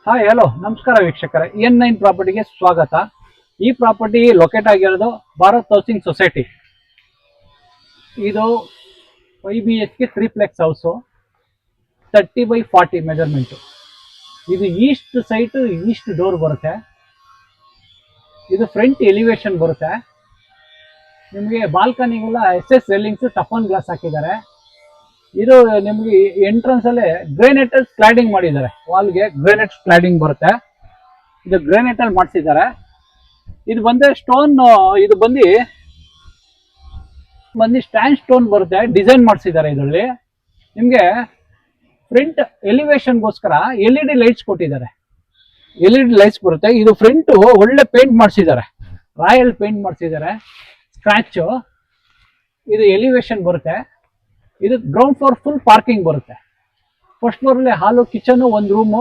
Hi hello ನಮಸ್ಕಾರ ವೀಕ್ಷಕರೇ, N9 ಪ್ರಾಪರ್ಟಿಗೆ ಸ್ವಾಗತ. ಈ ಪ್ರಾಪರ್ಟಿ ಲೊಕೇಟ್ ಆಗಿರೋದು ಭಾರತ್ ಹೌಸಿಂಗ್ ಸೊಸೈಟಿ. ಇದು 5 BHK 3 plex house, 30x40 measurement. ಇದು ಈಸ್ಟ್ ಸೈಟ್, ಈಸ್ಟ್ ಡೋರ್ ಬರುತ್ತೆ. ಇದು ಫ್ರಂಟ್ ಎಲಿವೇಶನ್ ಬರುತ್ತೆ. ನಿಮಗೆ ಬಾಲ್ಕನಿಗೆಲ್ಲ SS ರೇಲಿಂಗ್ಸ್, ಟಫನ್ ಗ್ಲಾಸ್ ಹಾಕಿದ್ದಾರೆ. ಇದು ನಿಮ್ಗೆ ಎಂಟ್ರೆನ್ಸ್ ಅಲ್ಲೇ ಗ್ರೇನೈಟ್ ಸ್ಲೈಡಿಂಗ್ ಮಾಡಿದ್ದಾರೆ. ವಾಲ್ಗೆ ಗ್ರೇನೈಟ್ ಸ್ಲೈಡಿಂಗ್ ಬರುತ್ತೆ. ಇದು ಗ್ರೇನೈಟ್ ಅಲ್ಲಿ ಮಾಡಿಸಿದ್ದಾರೆ. ಇದು ಬಂದ್ರೆ ಸ್ಟೋನ್, ಇದು ಬಂದು ಸ್ಟ್ಯಾಂಡ್ ಸ್ಟೋನ್ ಬರುತ್ತೆ, ಡಿಸೈನ್ ಮಾಡಿಸಿದ್ದಾರೆ. ಇದರಲ್ಲಿ ನಿಮ್ಗೆ ಫ್ರಂಟ್ ಎಲಿವೇಶನ್ಗೋಸ್ಕರ LED ಲೈಟ್ಸ್ ಕೊಟ್ಟಿದ್ದಾರೆ. LED ಲೈಟ್ಸ್ ಬರುತ್ತೆ. ಇದು ಫ್ರಂಟ್ ಒಳ್ಳೆ ಪೇಂಟ್ ಮಾಡಿಸಿದ್ದಾರೆ, ರಾಯಲ್ ಪೇಂಟ್ ಮಾಡಿಸಿದ್ದಾರೆ. ಸ್ಕ್ರಾಚ್ ಇದು ಎಲಿವೇಶನ್ ಬರುತ್ತೆ. ಇದು ಗ್ರೌಂಡ್ ಫ್ಲೋರ್ ಫುಲ್ ಪಾರ್ಕಿಂಗ್ ಬರುತ್ತೆ. ಫಸ್ಟ್ ಫ್ಲೋರ್ ಅಲ್ಲಿ ಹಾಲು, ಕಿಚನ್, ಒಂದು ರೂಮು,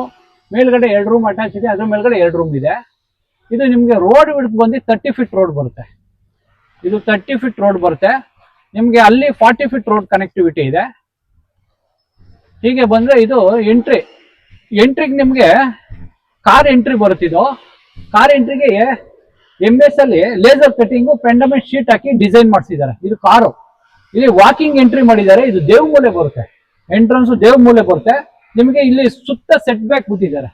ಮೇಲ್ಗಡೆ 2 ರೂಮ್ ಅಟ್ಯಾಚ್ ಇದೆ. ಅದ್ರ ಮೇಲ್ಗಡೆ 2 ರೂಮ್ ಇದೆ. ಇದು ನಿಮ್ಗೆ ರೋಡ್ ವಿಡ್ತ್ ಬಂದು 30 ಫೀಟ್ ರೋಡ್ ಬರುತ್ತೆ. ಇದು 30 ಫೀಟ್ ರೋಡ್ ಬರುತ್ತೆ. ನಿಮ್ಗೆ ಅಲ್ಲಿ 40 ಫೀಟ್ ರೋಡ್ ಕನೆಕ್ಟಿವಿಟಿ ಇದೆ. ಹೀಗೆ ಬಂದ್ರೆ ಇದು ಎಂಟ್ರಿಗೆ ನಿಮ್ಗೆ ಕಾರ್ ಎಂಟ್ರಿ ಬರುತ್ತೆ. ಇದು ಕಾರ್ ಎಂಟ್ರಿಗೆ MS ಅಲ್ಲಿ ಲೇಸರ್ ಕಟಿಂಗು, ಪೆಂಡಮೆಂಟ್ ಶೀಟ್ ಹಾಕಿ ಡಿಸೈನ್ ಮಾಡಿಸಿದ್ದಾರೆ. ಇದು ಕಾರು. ಇಲ್ಲಿ ವಾಕಿಂಗ್ ಎಂಟ್ರಿ ಮಾಡಿದ್ದಾರೆ. ಇದು ದೇವಮೂಲೆ ಬರುತ್ತೆ. ಎಂಟ್ರೆನ್ಸ್ ದೇವಮೂಲೆ ಬರುತ್ತೆ. ನಿಮಗೆ ಇಲ್ಲಿ ಸುತ್ತ ಸೆಟ್ ಬ್ಯಾಕ್ ಬಿಟ್ಟಿದ್ದಾರೆ.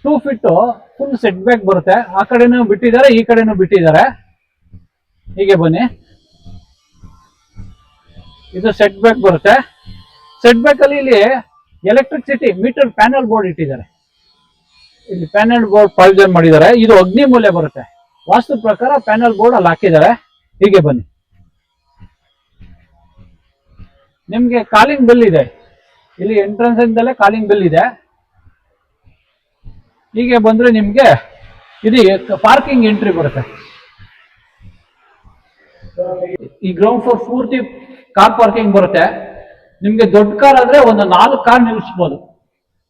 2 ಫೀಟ್ ಫುಲ್ ಸೆಟ್ ಬ್ಯಾಕ್ ಬರುತ್ತೆ. ಆ ಕಡೆನೂ ಬಿಟ್ಟಿದ್ದಾರೆ, ಈ ಕಡೆನೂ ಬಿಟ್ಟಿದ್ದಾರೆ. ಹೀಗೆ ಬನ್ನಿ, ಇದು ಸೆಟ್ ಬ್ಯಾಕ್ ಬರುತ್ತೆ. ಸೆಟ್ ಬ್ಯಾಕ್ ಅಲ್ಲಿ ಇಲ್ಲಿ ಎಲೆಕ್ಟ್ರಿಸಿಟಿ ಮೀಟರ್ ಪ್ಯಾನಲ್ ಬೋರ್ಡ್ ಇಟ್ಟಿದ್ದಾರೆ. ಇಲ್ಲಿ ಪ್ಯಾನಲ್ ಬೋರ್ಡ್ ಪ್ರಾವಿಷನ್ ಮಾಡಿದ್ದಾರೆ. ಇದು ಅಗ್ನಿ ಮೂಲೆ ಬರುತ್ತೆ. ವಾಸ್ತು ಪ್ರಕಾರ ಪ್ಯಾನಲ್ ಬೋರ್ಡ್ ಅಲ್ಲಿ ಹಾಕಿದ್ದಾರೆ. ಹೀಗೆ ಬನ್ನಿ, ನಿಮ್ಗೆ ಕಾಲಿಂಗ್ ಬೆಲ್ ಇದೆ. ಇಲ್ಲಿ ಎಂಟ್ರೆನ್ಸ್ ಇಂದಲೇ ಕಾಲಿಂಗ್ ಬೆಲ್ ಇದೆ. ಹೀಗೆ ಬಂದ್ರೆ ನಿಮ್ಗೆ ಇದು ಪಾರ್ಕಿಂಗ್ ಎಂಟ್ರಿ ಬರುತ್ತೆ. ಈ ಗ್ರೌಂಡ್ ಫ್ಲೋರ್ ಪೂರ್ತಿ ಕಾರ್ ಪಾರ್ಕಿಂಗ್ ಬರುತ್ತೆ. ನಿಮ್ಗೆ ದೊಡ್ಡ ಕಾರ್ ಆದ್ರೆ ಒಂದು 4 ಕಾರ್ ನಿಲ್ಲಿಸಬಹುದು,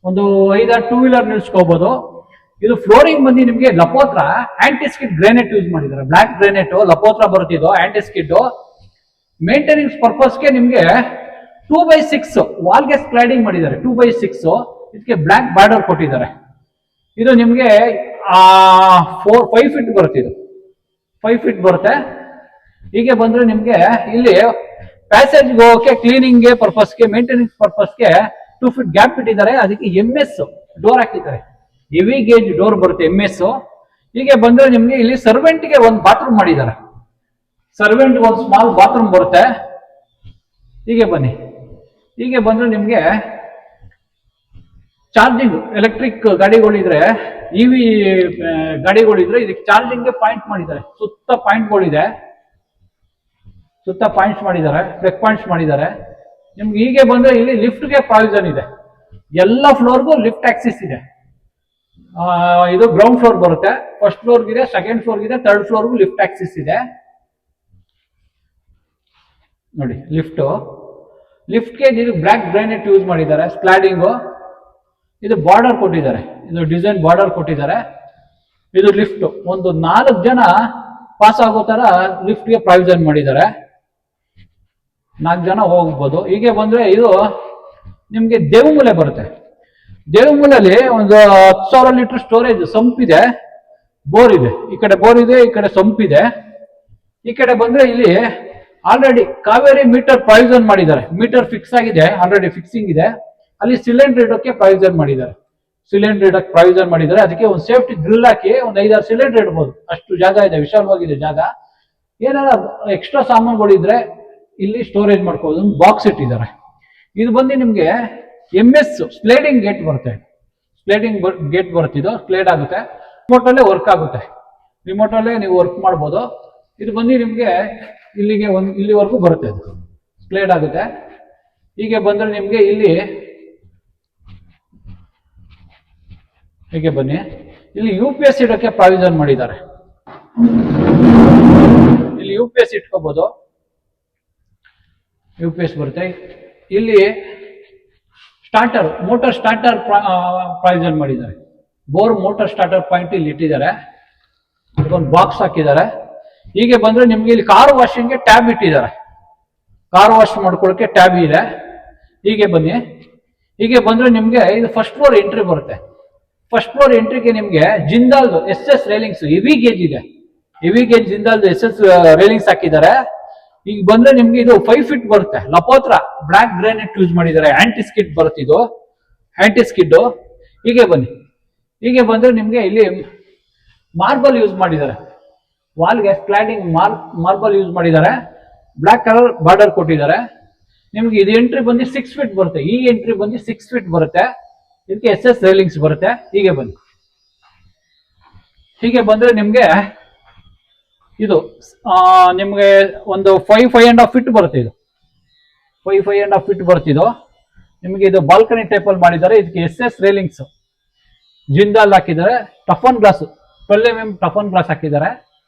ಒಂದು 5-6 2 ವೀಲರ್ ನಿಲ್ಸ್ಕೋಬಹುದು. ಇದು ಫ್ಲೋರಿಂಗ್ ಬಂದು ನಿಮ್ಗೆ ಲಪೋತ್ರ ಆಂಟಿಸ್ಕಿಡ್ ಗ್ರಾನೈಟ್ ಯೂಸ್ ಮಾಡಿದ್ದಾರೆ. ಬ್ಲಾಕ್ ಗ್ರಾನೈಟ್ ಲಪೋತ್ರ ಬರುತ್ತೆ. ಇದು ಆಂಟಿಸ್ಕಿಡ್ ಮೇಂಟೆನೆನ್ಸ್ ಪರ್ಪಸ್ಗೆ ನಿಮ್ಗೆ 2x6 ವಾಲ್ಗೆ ಸ್ಲೈಡಿಂಗ್ ಮಾಡಿದ್ದಾರೆ. 2x6 ಇದಕ್ಕೆ ಬ್ಲಾಕ್ ಬಾರ್ಡರ್ ಕೊಟ್ಟಿದ್ದಾರೆ. ಇದು ನಿಮ್ಗೆ 5 ಫೀಟ್ ಬರುತ್ತೆ. ಇದು 5 ಫೀಟ್ ಬರುತ್ತೆ. ಹೀಗೆ ಬಂದ್ರೆ ನಿಮ್ಗೆ ಇಲ್ಲಿ ಪ್ಯಾಸೇಜ್ ಹೋಗೋಕೆ, ಕ್ಲೀನಿಂಗ್ ಪರ್ಪಸ್ಗೆ, ಮೇಂಟೆನೆನ್ಸ್ ಪರ್ಪಸ್ಗೆ 2 ಫೀಟ್ ಗ್ಯಾಪ್ ಇಟ್ಟಿದ್ದಾರೆ. ಅದಕ್ಕೆ MS ಡೋರ್ ಹಾಕಿದ್ದಾರೆ. ಹೆವಿ ಗೇಜ್ ಡೋರ್ ಬರುತ್ತೆ MS. ಹೀಗೆ ಬಂದ್ರೆ ನಿಮ್ಗೆ ಇಲ್ಲಿ ಸರ್ವೆಂಟ್ಗೆ ಒಂದು ಬಾತ್ರೂಮ್ ಮಾಡಿದ್ದಾರೆ. ಸರ್ವೆಂಟ್ ಒಂದು ಸ್ಮಾಲ್ ಬಾತ್ರೂಮ್ ಬರುತ್ತೆ. ಹೀಗೆ ಬನ್ನಿ, ಹೀಗೆ ಬಂದ್ರೆ ನಿಮ್ಗೆ ಚಾರ್ಜಿಂಗ್, ಎಲೆಕ್ಟ್ರಿಕ್ ಗಾಡಿಗಳಿದ್ರೆ, EV ಗಾಡಿಗಳಿದ್ರೆ ಇದಕ್ಕೆ ಚಾರ್ಜಿಂಗ್ಗೆ ಪಾಯಿಂಟ್ ಮಾಡಿದ್ದಾರೆ. ಸುತ್ತ ಪಾಯಿಂಟ್ಗಳಿದೆ, ಸುತ್ತ ಪಾಯಿಂಟ್ಸ್ ಮಾಡಿದ್ದಾರೆ, ಪ್ಲಗ್ ಪಾಯಿಂಟ್ಸ್ ಮಾಡಿದ್ದಾರೆ. ನಿಮ್ಗೆ ಹೀಗೆ ಬಂದ್ರೆ ಇಲ್ಲಿ ಲಿಫ್ಟ್ಗೆ ಪ್ರಾವಿಷನ್ ಇದೆ. ಎಲ್ಲ ಫ್ಲೋರ್ಗೂ ಲಿಫ್ಟ್ ಆಕ್ಸಿಸ್ ಇದೆ. ಇದು ಗ್ರೌಂಡ್ ಫ್ಲೋರ್ ಬರುತ್ತೆ. ಫಸ್ಟ್ ಫ್ಲೋರ್ಗಿದೆ, ಸೆಕೆಂಡ್ ಫ್ಲೋರ್ಗಿದೆ, ಥರ್ಡ್ ಫ್ಲೋರ್ಗೂ ಲಿಫ್ಟ್ ಆಕ್ಸಿಸ್ ಇದೆ. ನೋಡಿ ಲಿಫ್ಟ್ಗೆ ಇದು ಬ್ಲಾಕ್ ಗ್ರಾನೈಟ್ ಯೂಸ್ ಮಾಡಿದ್ದಾರೆ. ಸ್ಲೈಡಿಂಗು ಇದು ಬಾರ್ಡರ್ ಕೊಟ್ಟಿದ್ದಾರೆ. ಇದು ಡಿಸೈನ್ ಬಾರ್ಡರ್ ಕೊಟ್ಟಿದ್ದಾರೆ. ಇದು ಲಿಫ್ಟ್ ಒಂದು 4 ಜನ ಪಾಸ್ ಆಗೋ ತರ ಲಿಫ್ಟ್ಗೆ ಪ್ರಾವಿಷನ್ ಮಾಡಿದ್ದಾರೆ. 4 ಜನ ಹೋಗ್ಬೋದು. ಹೀಗೆ ಬಂದ್ರೆ ಇದು ನಿಮ್ಗೆ ದೇವಮೂಲೆ ಬರುತ್ತೆ. ದೇವಮೂಲೆಯಲ್ಲಿ ಒಂದು 10,000 ಲೀಟರ್ ಸ್ಟೋರೇಜ್ ಸಂಪ್ ಇದೆ, ಬೋರ್ ಇದೆ. ಈ ಕಡೆ ಬೋರ್ ಇದೆ, ಈ ಕಡೆ ಸಂಪ್ ಇದೆ. ಈ ಕಡೆ ಬಂದ್ರೆ ಇಲ್ಲಿ ಆಲ್ರೆಡಿ ಕಾವೇರಿ ಮೀಟರ್ ಪ್ರಾವಿಷನ್ ಮಾಡಿದ್ದಾರೆ. ಮೀಟರ್ ಫಿಕ್ಸ್ ಆಗಿದೆ, ಆಲ್ರೆಡಿ ಫಿಕ್ಸಿಂಗ್ ಇದೆ. ಅಲ್ಲಿ ಸಿಲಿಂಡರ್ ಇಡೋಕೆ ಪ್ರಾವಿಷನ್ ಮಾಡಿದ್ದಾರೆ. ಸಿಲಿಂಡರ್ ಇಡಕ್ಕೆ ಪ್ರಾವಿಷನ್ ಮಾಡಿದ್ದಾರೆ. ಅದಕ್ಕೆ ಒಂದು ಸೇಫ್ಟಿ ಗ್ರಿಲ್ ಹಾಕಿ ಒಂದು 5-6 ಸಿಲಿಂಡರ್ ಇಡಬಹುದು. ಅಷ್ಟು ಜಾಗ ಇದೆ, ವಿಶಾಲವಾಗಿದೆ ಜಾಗ. ಏನಾರ ಎಕ್ಸ್ಟ್ರಾ ಸಾಮಾನುಗಳಿದ್ರೆ ಇಲ್ಲಿ ಸ್ಟೋರೇಜ್ ಮಾಡ್ಕೋಬಹುದು. ಒಂದು ಬಾಕ್ಸ್ ಇಟ್ಟಿದ್ದಾರೆ. ಇದು ಬಂದು ನಿಮ್ಗೆ MS ಸ್ಲೈಡಿಂಗ್ ಗೇಟ್ ಬರುತ್ತೆ. ಸ್ಲೈಡಿಂಗ್ ಗೇಟ್ ಬರುತ್ತೆ. ಇದು ಸ್ಲೈಡ್ ಆಗುತ್ತೆ, ರಿಮೋಟ್ ಅಲ್ಲೇ ವರ್ಕ್ ಆಗುತ್ತೆ. ರಿಮೋಟ್ ಅಲ್ಲೇ ನೀವು ವರ್ಕ್ ಮಾಡ್ಬೋದು. ಇದು ಬಂದು ನಿಮ್ಗೆ ಇಲ್ಲಿವರೆಗೂ ಬರುತ್ತೆ. ಅದು ಸ್ಲೈಡ್ ಆಗುತ್ತೆ. ಹೀಗೆ ಬಂದ್ರೆ ನಿಮ್ಗೆ ಹೀಗೆ ಬನ್ನಿ, ಇಲ್ಲಿ UPS ಇಡಕ್ಕೆ ಪ್ರಾವಿಷನ್ ಮಾಡಿದ್ದಾರೆ. ಇಲ್ಲಿ UPS ಇಟ್ಕೋಬಹುದು. UPS ಬರುತ್ತೆ. ಇಲ್ಲಿ ಸ್ಟಾರ್ಟರ್, ಮೋಟರ್ ಸ್ಟಾರ್ಟರ್ ಪ್ರಾವಿಷನ್ ಮಾಡಿದ್ದಾರೆ. ಬೋರ್ ಮೋಟರ್ ಸ್ಟಾರ್ಟರ್ ಪಾಯಿಂಟ್ ಇಲ್ಲಿ ಇಟ್ಟಿದ್ದಾರೆ. ಒಂದು ಬಾಕ್ಸ್ ಹಾಕಿದ್ದಾರೆ. ಹೀಗೆ ಬಂದ್ರೆ ನಿಮ್ಗೆ ಇಲ್ಲಿ ಕಾರ್ ವಾಷಿಂಗ್ಗೆ ಟ್ಯಾಬ್ ಇಟ್ಟಿದ್ದಾರೆ. ಕಾರ್ ವಾಶ್ ಮಾಡ್ಕೊಳ್ಳೋಕೆ ಟ್ಯಾಬ್ ಇದೆ. ಹೀಗೆ ಬನ್ನಿ, ಹೀಗೆ ಬಂದ್ರೆ ನಿಮ್ಗೆ ಇದು ಫಸ್ಟ್ ಫ್ಲೋರ್ ಎಂಟ್ರಿ ಬರುತ್ತೆ. ಫಸ್ಟ್ ಫ್ಲೋರ್ ಎಂಟ್ರಿಗೆ ನಿಮ್ಗೆ ಜಿಂದಾಲ್ದು SS ರೈಲಿಂಗ್ಸ್ ಹೆವಿ ಗೇಜ್ ಇದೆ. ಹೆವಿ ಗೇಜ್ ಜಿಂದಾಲ್ದು SS ರೈಲಿಂಗ್ಸ್ ಹಾಕಿದ್ದಾರೆ. ಈಗ ಬಂದ್ರೆ ನಿಮ್ಗೆ ಇದು 5 ಫೀಟ್ ಬರುತ್ತೆ. ಲಪೋತ್ರ ಬ್ಲಾಕ್ ಗ್ರಾನೈಟ್ ಯೂಸ್ ಮಾಡಿದ್ದಾರೆ. ಆಂಟಿ ಸ್ಕಿಡ್ ಬರುತ್ತೆ ಇದು, ಆಂಟಿ ಸ್ಕಿಡ್. ಹೀಗೆ ಬನ್ನಿ, ಹೀಗೆ ಬಂದ್ರೆ ನಿಮ್ಗೆ ಇಲ್ಲಿ ಮಾರ್ಬಲ್ ಯೂಸ್ ಮಾಡಿದ್ದಾರೆ. ವಾಲ್ಗೆ ಸ್ಕ್ಲಾಡಿಂಗ್ ಮಾರ್ಬಲ್ ಯೂಸ್ ಮಾಡಿದ್ದಾರೆ. ಬ್ಲಾಕ್ ಕಲರ್ ಬಾರ್ಡರ್ ಕೊಟ್ಟಿದ್ದಾರೆ. ನಿಮ್ಗೆ ಇದು ಎಂಟ್ರಿ ಬಂದು 6 ಫೀಟ್ ಬರುತ್ತೆ. ಈ ಎಂಟ್ರಿ ಬಂದು 6 ಫೀಟ್ ಬರುತ್ತೆ. ಇದಕ್ಕೆ SS ರೈಲಿಂಗ್ಸ್ ಬರುತ್ತೆ. ಹೀಗೆ ಬನ್ನಿ, ಹೀಗೆ ಬಂದ್ರೆ ನಿಮ್ಗೆ ಇದು ನಿಮ್ಗೆ ಒಂದು 5.5.5 ಫೀಟ್ ಬರುತ್ತೆ. ಇದು 5.5 ಫೀಟ್ ಬರ್ತಿದ್ದು ನಿಮಗೆ. ಇದು ಬಾಲ್ಕನಿ ಟೈಪ್ ಅಲ್ಲಿ ಮಾಡಿದ್ದಾರೆ. ಇದಕ್ಕೆ SS ರೈಲಿಂಗ್ಸ್ ಜಿಂದಾಲ್ ಹಾಕಿದ್ದಾರೆ. Toughen glass 12 mm toughen glass ಹಾಕಿದ್ದಾರೆ.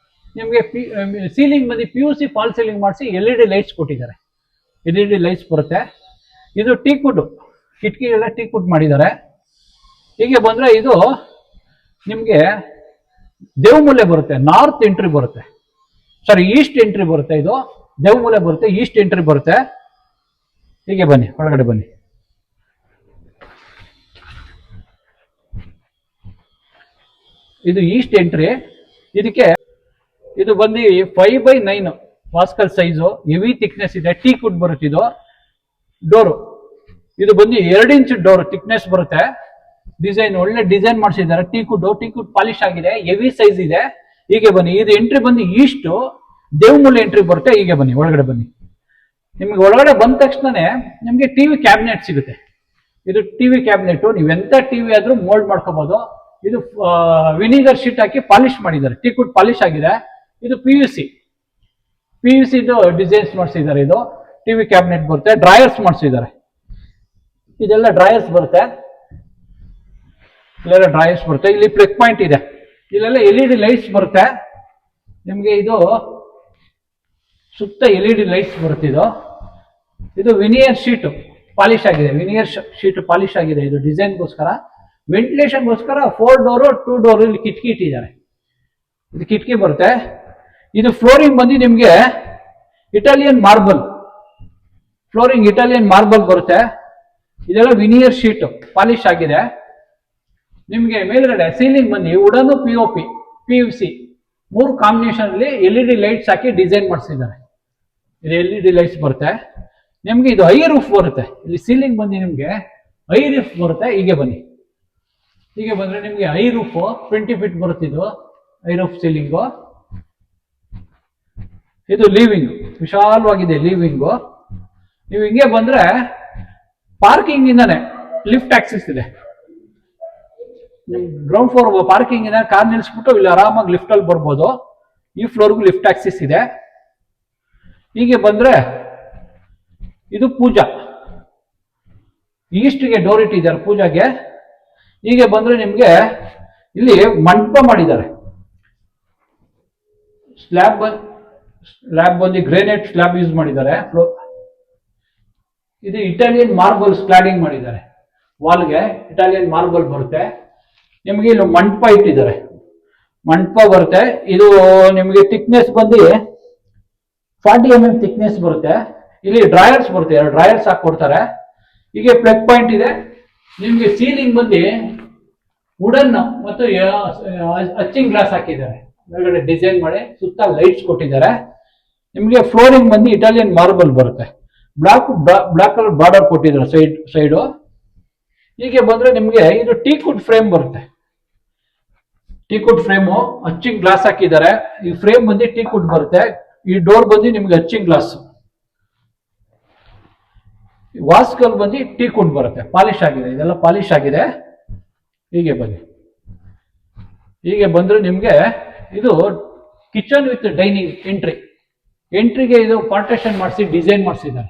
ನಿಮಗೆ ಸೀಲಿಂಗ್ ಬಂದು PUC ಫಾಲ್ ಸೀಲಿಂಗ್ ಮಾಡಿಸಿ LED ಲೈಟ್ಸ್ ಕೊಟ್ಟಿದ್ದಾರೆ. LED ಲೈಟ್ಸ್ ಬರುತ್ತೆ. ಇದು ಟೀಕ್ವುಡ್, ಕಿಟಕಿ ಎಲ್ಲ ಟೀಕ್ವುಡ್ ಮಾಡಿದ್ದಾರೆ. ಹೀಗೆ ಬಂದ್ರೆ ಇದು ನಿಮ್ಗೆ ದೇವಮೂಲೆ ಬರುತ್ತೆ. ನಾರ್ತ್ ಎಂಟ್ರಿ ಬರುತ್ತೆ, ಸಾರಿ ಈಸ್ಟ್ ಎಂಟ್ರಿ ಬರುತ್ತೆ. ಇದು ದೇವಮೂಲೆ ಬರುತ್ತೆ, ಈಸ್ಟ್ ಎಂಟ್ರಿ ಬರುತ್ತೆ. ಹೀಗೆ ಬನ್ನಿ, ಒಳಗಡೆ ಬನ್ನಿ. ಇದು ಈಸ್ಟ್ ಎಂಟ್ರಿ. ಇದಕ್ಕೆ ಇದು ಬಂದು 5/9 ಪಾಸ್ಕಲ್ ಸೈಜು, ಹೆವಿ ಥಿಕ್ನೆಸ್ ಇದೆ. ಟೀಕ್ವುಡ್ ಬರುತ್ತೆ. ಇದು ಡೋರು, ಇದು ಬಂದು 2 ಇಂಚ್ ಡೋರ್ ಥಿಕ್ನೆಸ್ ಬರುತ್ತೆ. ಡಿಸೈನ್ ಒಳ್ಳೆ ಡಿಸೈನ್ ಮಾಡಿಸಿದ್ದಾರೆ. ಟೀಕ್ವುಡ್ ಪಾಲಿಶ್ ಆಗಿದೆ, ಹೆವಿ ಸೈಜ್ ಇದೆ. ಹೀಗೆ ಬನ್ನಿ, ಇದು ಎಂಟ್ರಿ ಬಂದು ಈಸ್ಟ್ ದೇವಮೂಲೆ ಎಂಟ್ರಿ ಬರುತ್ತೆ. ಹೀಗೆ ಬನ್ನಿ, ಒಳಗಡೆ ಬನ್ನಿ. ನಿಮ್ಗೆ ಒಳಗಡೆ ಬಂದ ತಕ್ಷಣನೇ ನಿಮ್ಗೆ TV ಕ್ಯಾಬಿನೆಟ್ ಸಿಗುತ್ತೆ. ಇದು TV ಕ್ಯಾಬಿನೆಟ್. ನೀವು ಎಂತ TV ಆದ್ರೂ ಮೋಲ್ಡ್ ಮಾಡ್ಕೋಬಹುದು. ಇದು ವಿನಿಗರ್ ಶೀಟ್ ಹಾಕಿ ಪಾಲಿಶ್ ಮಾಡಿದ್ದಾರೆ. ಟೀಕ್ವುಡ್ ಪಾಲಿಶ್ ಆಗಿದೆ. ಇದು PUC ಡಿಸೈನ್ಸ್ ಮಾಡಿಸಿದ್ದಾರೆ. ಇದು TV ಕ್ಯಾಬಿನೆಟ್ ಬರುತ್ತೆ. ಡ್ರಾಯರ್ಸ್ ಮಾಡಿಸಿದ್ದಾರೆ. ಇದೆಲ್ಲ ಡ್ರಾಯರ್ಸ್ ಬರುತ್ತೆ. ಇಲ್ಲೆಲ್ಲ ಡ್ರಾಯರ್ಸ್ ಬರುತ್ತೆ. ಇಲ್ಲಿ ಪ್ಲಗ್ ಪಾಯಿಂಟ್ ಇದೆ. ಇಲ್ಲೆಲ್ಲ LED ಲೈಟ್ಸ್ ಬರುತ್ತೆ ನಿಮ್ಗೆ. ಇದು ಸುತ್ತ LED ಲೈಟ್ಸ್ ಬರುತ್ತೆ. ಇದು ವಿನಿಯರ್ ಶೀಟ್ ಪಾಲಿಶ್ ಆಗಿದೆ. ವಿನಿಯರ್ ಶೀಟ್ ಪಾಲಿಶ್ ಆಗಿದೆ. ಇದು ಡಿಸೈನ್ಗೋಸ್ಕರ, ವೆಂಟಿಲೇಷನ್ಗೋಸ್ಕರ 4 ಡೋರು 2 ಡೋರ್ ಇಲ್ಲಿ ಕಿಟಕಿ ಇಟ್ಟಿದ್ದಾರೆ. ಇದು ಕಿಟಕಿ ಬರುತ್ತೆ. ಇದು ಫ್ಲೋರಿಂಗ್ ಬಂದು ನಿಮ್ಗೆ Italian marble flooring, Italian marble ಬರುತ್ತೆ. ಇದೆಲ್ಲ ವಿನಿಯರ್ ಶೀಟ್ ಪಾಲಿಶ್ ಆಗಿದೆ. ನಿಮ್ಗೆ ಮೇಲ್ಗಡೆ ಸೀಲಿಂಗ್ ಬಂದು ವುಡನ್ POP PUC 3 ಕಾಂಬಿನೇಷನ್ ಅಲ್ಲಿ LED ಲೈಟ್ಸ್ ಹಾಕಿ ಡಿಸೈನ್ ಮಾಡಿಸಿದ್ದಾರೆ. ಇದು LED ಲೈಟ್ಸ್ ಬರುತ್ತೆ. ನಿಮ್ಗೆ ಇದು ಐ ರೂಫ್ ಬರುತ್ತೆ. ಇಲ್ಲಿ ಸೀಲಿಂಗ್ ಬಂದು ನಿಮ್ಗೆ ಐ ರೂಫ್ ಬರುತ್ತೆ. ಹೀಗೆ ಬನ್ನಿ, ಹೀಗೆ ಬಂದ್ರೆ ನಿಮ್ಗೆ ಐ ರೂಫ್ 20 ಫೀಟ್ ಬರುತ್ತೆ. ಇದು ಐ ರೂಫ್ ಸೀಲಿಂಗು. ಇದು ಲೀವಿಂಗ್, ವಿಶಾಲವಾಗಿದೆ ಲೀವಿಂಗು. ನೀವು ಹಿಂಗೆ ಬಂದ್ರೆ ಪಾರ್ಕಿಂಗ್ ಇಂದಾನೆ ಲಿಫ್ಟ್ ಆಕ್ಸೆಸ್ ಇದೆ. ನಿಮ್ ಗ್ರೌಂಡ್ ಫ್ಲೋರ್ ಪಾರ್ಕಿಂಗ್ ಇಂದ ಕಾರ್ ನಿಲ್ಸ್ಬಿಟ್ಟು ಇಲ್ಲಿ ಆರಾಮಾಗಿ ಲಿಫ್ಟ್ ಅಲ್ಲಿ ಬರ್ಬೋದು. ಈ ಫ್ಲೋರ್ಗೂ ಲಿಫ್ಟ್ ಆಕ್ಸೆಸ್ ಇದೆ. ಹೀಗೆ ಬಂದ್ರೆ ಇದು ಪೂಜಾ, ಈಸ್ಟ್ಗೆ ಡೋರ್ ಇಟ್ಟಿದ್ದಾರೆ ಪೂಜಾಗೆ. ಹೀಗೆ ಬಂದ್ರೆ ನಿಮ್ಗೆ ಇಲ್ಲಿ ಮಂಟಪ ಮಾಡಿದ್ದಾರೆ. ಸ್ಲ್ಯಾಬ್ ಬಂದು ಗ್ರೇನೈಟ್ ಸ್ಲ್ಯಾಬ್ ಯೂಸ್ ಮಾಡಿದ್ದಾರೆ. ಇದು ಇಟಾಲಿಯನ್ ಮಾರ್ಬಲ್ ಸ್ಕ್ಲಾಡಿಂಗ್ ಮಾಡಿದ್ದಾರೆ. ವಾಲ್ಗೆ ಇಟಾಲಿಯನ್ ಮಾರ್ಬಲ್ ಬರುತ್ತೆ. ನಿಮ್ಗೆ ಇಲ್ಲಿ ಮಂಟಪ ಇಟ್ಟಿದ್ದಾರೆ. ಮಂಟಪ ಬರುತ್ತೆ. ಇದು ನಿಮ್ಗೆ ಥಿಕ್ನೆಸ್ ಬಂದು 40 mm ಥಿಕ್ನೆಸ್ ಬರುತ್ತೆ. ಇಲ್ಲಿ ಡ್ರಾಯರ್ಸ್ ಬರುತ್ತೆ. 2 ಡ್ರಾಯರ್ಸ್ ಹಾಕೊಡ್ತಾರೆ. ಹೀಗೆ ಪ್ಲಗ್ ಪಾಯಿಂಟ್ ಇದೆ. ನಿಮ್ಗೆ ಸೀಲಿಂಗ್ ಬಂದು ವುಡನ್ ಮತ್ತು ಅಚ್ಚಿಂಗ್ ಗ್ಲಾಸ್ ಹಾಕಿದ್ದಾರೆ. ಮೇಲ್ಗಡೆ ಡಿಸೈನ್ ಮಾಡಿ ಸುತ್ತ ಲೈಟ್ಸ್ ಕೊಟ್ಟಿದ್ದಾರೆ. ನಿಮ್ಗೆ ಫ್ಲೋರಿಂಗ್ ಬಂದು ಇಟಾಲಿಯನ್ ಮಾರ್ಬಲ್ ಬರುತ್ತೆ. ಬ್ಲಾಕ್ ಕಲರ್ ಬಾರ್ಡರ್ ಕೊಟ್ಟಿದ್ದಾರೆ ಸೈಡು. ಹೀಗೆ ಬಂದ್ರೆ ನಿಮ್ಗೆ ಇದು ಟೀಕ್ವುಡ್ ಫ್ರೇಮ್ ಬರುತ್ತೆ. ಟೀಕ್ವುಡ್ ಫ್ರೇಮು, ಅಚ್ಚಿಂಗ್ ಗ್ಲಾಸ್ ಹಾಕಿದ್ದಾರೆ. ಈ ಫ್ರೇಮ್ ಬಂದು ಟೀಕ್ವುಡ್ ಬರುತ್ತೆ. ಈ ಡೋರ್ ಬಂದು ನಿಮ್ಗೆ ಅಚ್ಚಿಂಗ್ ಗ್ಲಾಸ್. ವಾಸ್ಕಲ್ ಬಂದು ಟೀಕ್ವುಡ್ ಬರುತ್ತೆ. ಪಾಲಿಶ್ ಆಗಿದೆ. ಇದೆಲ್ಲ ಪಾಲಿಶ್ ಆಗಿದೆ. ಹೀಗೆ ಬನ್ನಿ, ಹೀಗೆ ಬಂದ್ರೆ ನಿಮ್ಗೆ ಇದು ಕಿಚನ್ ವಿತ್ ಡೈನಿಂಗ್ ಎಂಟ್ರಿಗೆ ಇದು ಪಾರ್ಟೇಷನ್ ಮಾಡಿಸಿ ಡಿಸೈನ್ ಮಾಡಿಸಿದ್ದಾರೆ.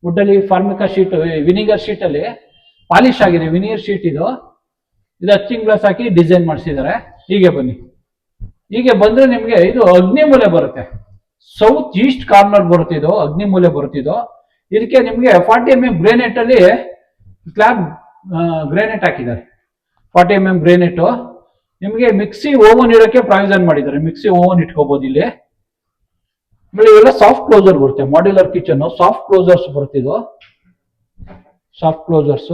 ವುಡ್ಡಲ್ಲಿ ಫಾರ್ಮಿಕಾ ಶೀಟ್, ವಿನಿಗರ್ ಶೀಟ್ ಅಲ್ಲಿ ಪಾಲಿಶ್ ಆಗಿದೆ. ವಿನಿಯರ್ ಶೀಟ್ ಇದು ಅಚ್ಚಿಂಗ್ ಗ್ಲಾಸ್ ಹಾಕಿ ಡಿಸೈನ್ ಮಾಡಿಸಿದ್ದಾರೆ. ಹೀಗೆ ಬನ್ನಿ, ಹೀಗೆ ಬಂದ್ರೆ ನಿಮ್ಗೆ ಇದು ಅಗ್ನಿಮೂಲೆ ಬರುತ್ತೆ. ಸೌತ್ ಈಸ್ಟ್ ಕಾರ್ನರ್ ಬರುತ್ತೆ. ಇದು ಅಗ್ನಿಮೂಲೆ ಬರುತ್ತಿದ್ದು. ಇದಕ್ಕೆ ನಿಮ್ಗೆ 40 mm ಗ್ರೇನೈಟ್ ಅಲ್ಲಿ ಸ್ಲ್ಯಾಬ್ ಗ್ರೇನೈಟ್ ಹಾಕಿದ್ದಾರೆ. 40 mm ಗ್ರೇನೈಟ್. ನಿಮ್ಗೆ ಮಿಕ್ಸಿ ಓವನ್ ಇಡೋಕೆ ಪ್ರಾವಿಷನ್ ಮಾಡಿದ್ದಾರೆ. ಮಿಕ್ಸಿ ಓವನ್ ಇಟ್ಕೋಬಹುದು ಇಲ್ಲಿ. ಆಮೇಲೆ ಇವೆಲ್ಲ ಸಾಫ್ಟ್ ಕ್ಲೋಸರ್ ಬರುತ್ತೆ. ಮಾಡ್ಯುಲರ್ ಕಿಚನ್ ಸಾಫ್ಟ್ ಕ್ಲೋಸರ್ಸ್ ಬರುತ್ತೆ. ಇದು ಸಾಫ್ಟ್ ಕ್ಲೋಸರ್ಸ್.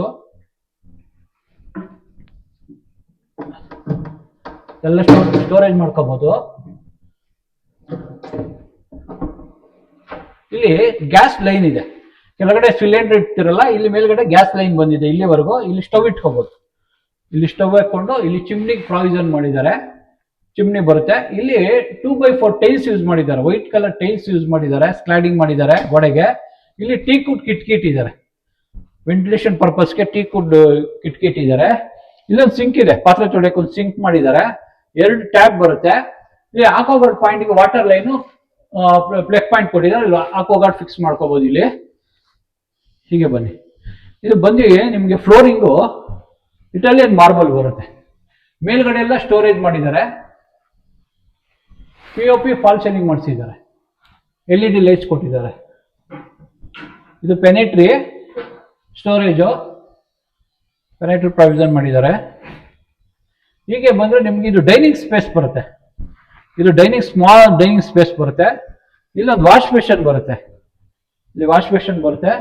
ಎಲ್ಲ ಸ್ಟೋರೇಜ್ ಮಾಡ್ಕೋಬಹುದು. ಇಲ್ಲಿ ಗ್ಯಾಸ್ ಲೈನ್ ಇದೆ, ಕೆಳಗಡೆ ಸಿಲಿಂಡರ್ ಇಡ್ತಿರಲ್ಲ, ಇಲ್ಲಿ ಮೇಲ್ಗಡೆ ಗ್ಯಾಸ್ ಲೈನ್ ಬಂದಿದೆ ಇಲ್ಲಿವರೆಗೂ. ಇಲ್ಲಿ ಸ್ಟವ್ ಇಟ್ಕೋಬಹುದು, ಇಲ್ಲಿ ಸ್ಟವ್ ಹಾಕೊಂಡು ಇಲ್ಲಿ ಚಿಮ್ನಿ ಪ್ರಾವಿಷನ್ ಮಾಡಿದ್ದಾರೆ, ಚಿಮ್ನಿ ಬರುತ್ತೆ. ಇಲ್ಲಿ 2x4 ಟೈಲ್ಸ್ ಯೂಸ್ ಮಾಡಿದ್ದಾರೆ, ವೈಟ್ ಕಲರ್ ಟೈಲ್ಸ್ ಯೂಸ್ ಮಾಡಿದ್ದಾರೆ, ಸ್ಲೈಡಿಂಗ್ ಮಾಡಿದ್ದಾರೆ ಗೋಡೆಗೆ. ಇಲ್ಲಿ ಟೀ ಕುಡ್ ಕಿಟಕಿ ಇಟ್ಟಿದ್ದಾರೆ, ವೆಂಟಿಲೇಷನ್ ಪರ್ಪಸ್ಗೆ ಟೀ ಕುಡ್ ಕಿಟಕಿ ಇಟ್ಟಿದ್ದಾರೆ. ಇಲ್ಲೊಂದು ಸಿಂಕ್ ಇದೆ, ಪಾತ್ರೆ ತೊಳೆಯಕ್ಕೆ ಒಂದು ಸಿಂಕ್ ಮಾಡಿದ್ದಾರೆ. 2 ಟ್ಯಾಬ್ ಬರುತ್ತೆ. ಇಲ್ಲಿ ಆಕ್ವಾಗಾರ್ಡ್ ಪಾಯಿಂಟ್ಗೆ ವಾಟರ್ ಲೈನು ಪ್ಲಗ್ ಪಾಯಿಂಟ್ ಕೊಟ್ಟಿದ್ದಾರೆ, ಇಲ್ಲಿ ಆಕ್ವಾಗಾರ್ಡ್ ಫಿಕ್ಸ್ ಮಾಡ್ಕೋಬಹುದು. ಇಲ್ಲಿ ಹೀಗೆ ಬನ್ನಿ, ಇದು ಬಂದು ನಿಮಗೆ ಫ್ಲೋರಿಂಗು ಇಟಾಲಿಯನ್ ಮಾರ್ಬಲ್ ಬರುತ್ತೆ. ಮೇಲ್ಗಡೆ ಎಲ್ಲ ಸ್ಟೋರೇಜ್ ಮಾಡಿದ್ದಾರೆ, POP ಫಾಲ್ ಸೀಲಿಂಗ್ ಮಾಡಿಸಿದ್ದಾರೆ, LED ಲೈಟ್ಸ್ ಕೊಟ್ಟಿದ್ದಾರೆ. ಇದು ಪೆನೆಟ್ರಿ ಸ್ಟೋರೇಜು, ಪೆನೆಟ್ರಿ ಪ್ರಾವಿಷನ್ ಮಾಡಿದ್ದಾರೆ. ಹೀಗೆ ಬಂದ್ರೆ ನಿಮ್ಗೆ ಇದು ಡೈನಿಂಗ್ ಸ್ಪೇಸ್ ಬರುತ್ತೆ. ಇದು ಸ್ಮಾಲ್ ಡೈನಿಂಗ್ ಸ್ಪೇಸ್ ಬರುತ್ತೆ. ಇಲ್ಲೊಂದು ವಾಶ್ ಬೇಷನ್ ಬರುತ್ತೆ, ಇಲ್ಲಿ ವಾಶ್ ಬೇಷನ್ ಬರುತ್ತೆ.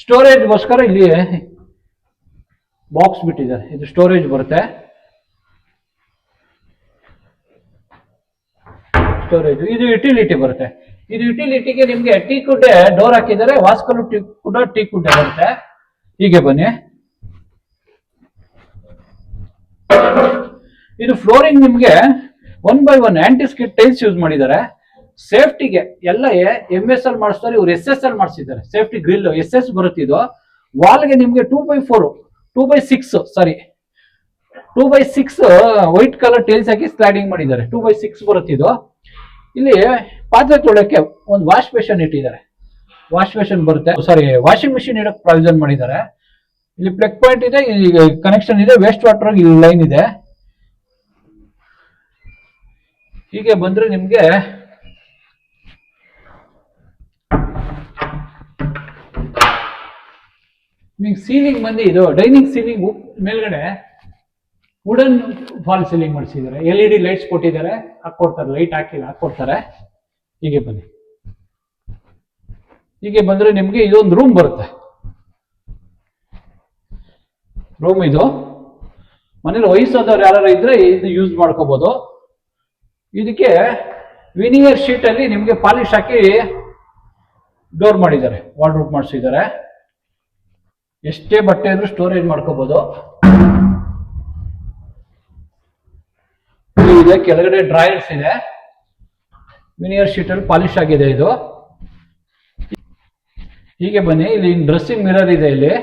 ಸ್ಟೋರೇಜ್ಗೋಸ್ಕರ ಇಲ್ಲಿ ಬಾಕ್ಸ್ ಬಿಟ್ಟಿದ್ದಾರೆ, ಇದು ಸ್ಟೋರೇಜ್ ಬರುತ್ತೆ. ಸ್ಟೋರೇಜ್ ಇದು ಯುಟಿಲಿಟಿ ಬರುತ್ತೆ. ಇದು ಯುಟಿಲಿಟಿಗೆ ನಿಮ್ಗೆ ಟೀ ಕುಡ್ಡೆ ಡೋರ್ ಹಾಕಿದ್ದಾರೆ, ವಾಸ್ಕಲು ಕೂಡ ಟೀ ಕುಡ್ಡೆ ಬರುತ್ತೆ. ಹೀಗೆ ಬನ್ನಿ, ಇದು ಫ್ಲೋರಿಂಗ್ ನಿಮ್ಗೆ 1x1 aunty skid tiles use ಮಾಡಿದ್ದಾರೆ. ಸೇಫ್ಟಿಗೆ ಎಲ್ಲ MSL ಮಾಡಿಸ್ತಾರೆ, ಇವ್ರು SSL ಮಾಡಿಸಿದ್ದಾರೆ. ಸೇಫ್ಟಿ ಗ್ರಿಲ್ SS ಬರುತ್ತೆ. ಇದು ವಾಲ್ಗೆ ನಿಮ್ಗೆ 2x6 ವೈಟ್ ಕಲರ್ ಟೈಲ್ಸ್ ಹಾಕಿ ಸ್ಲೈಡಿಂಗ್ ಮಾಡಿದ್ದಾರೆ. 2x6 ಬರುತ್ತೆ ಇದು. ಇಲ್ಲಿ ಪಾತ್ರೆ ತೊಳೆಯಕ್ಕೆ ಒಂದು ವಾಶ್ ಬೇಷನ್ ಇಟ್ಟಿದ್ದಾರೆ, ವಾಶ್ ಬೇಷನ್ ಬರುತ್ತೆ. ವಾಷಿಂಗ್ ಮಿಷಿನ್ ಇಡಕ್ಕೆ ಪ್ರಾವಿಷನ್ ಮಾಡಿದ್ದಾರೆ. ಇಲ್ಲಿ ಪ್ಲಗ್ ಪಾಯಿಂಟ್ ಇದೆ, ಕನೆಕ್ಷನ್ ಇದೆ, ವೇಸ್ಟ್ ವಾಟರ್ ಇಲ್ಲಿ ಲೈನ್ ಇದೆ. ಹೀಗೆ ಬಂದ್ರೆ ನಿಮ್ಗೆ ಸೀಲಿಂಗ್ ಬಂದು ಇದು ಡೈನಿಂಗ್ ಸೀಲಿಂಗ್ ಮೇಲ್ಗಡೆ ವುಡನ್ ಫಾಲ್ ಸೀಲಿಂಗ್ ಮಾಡಿಸಿದ್ದಾರೆ. LED ಲೈಟ್ಸ್ ಕೊಟ್ಟಿದ್ದಾರೆ, ಹಾಕೊಡ್ತಾರೆ. ಲೈಟ್ ಹಾಕಿಲ್ಲ, ಹಾಕೊಡ್ತಾರೆ. ಹೀಗೆ ಬನ್ನಿ, ಹೀಗೆ ಬಂದ್ರೆ ನಿಮ್ಗೆ ಇದೊಂದು ರೂಮ್ ಬರುತ್ತೆ. ರೂಮ್ ಇದು ಮನೇಲಿ ವಯಸ್ಸಾದವ್ರು ಯಾರು ಇದ್ರೆ ಇದು ಯೂಸ್ ಮಾಡ್ಕೋಬಹುದು. ಇದಕ್ಕೆ ವಿನಿಯರ್ ಶೀಟ್ ಅಲ್ಲಿ ನಿಮ್ಗೆ ಪಾಲಿಶ್ ಹಾಕಿ ಡೋರ್ ಮಾಡಿದ್ದಾರೆ, ವಾರ್ಡ್ರೋಬ್ ಮಾಡಿಸಿದ್ದಾರೆ. ಎಷ್ಟೇ ಬಟ್ಟೆ ಇದ್ರೂ ಸ್ಟೋರೇಜ್ ಮಾಡ್ಕೋಬಹುದು. ಇದೆ ಕೆಳಗಡೆ ಡ್ರಾಯರ್ಸ್ ಇದೆ, ವಿನಿಯರ್ ಶೀಟ್ ಅಲ್ಲಿ ಪಾಲಿಶ್ ಆಗಿದೆ ಇದು. ಹೀಗೆ ಬನ್ನಿ, ಇಲ್ಲಿ ಡ್ರೆಸ್ಸಿಂಗ್ ಮಿರರ್ ಇದೆ. ಇಲ್ಲಿ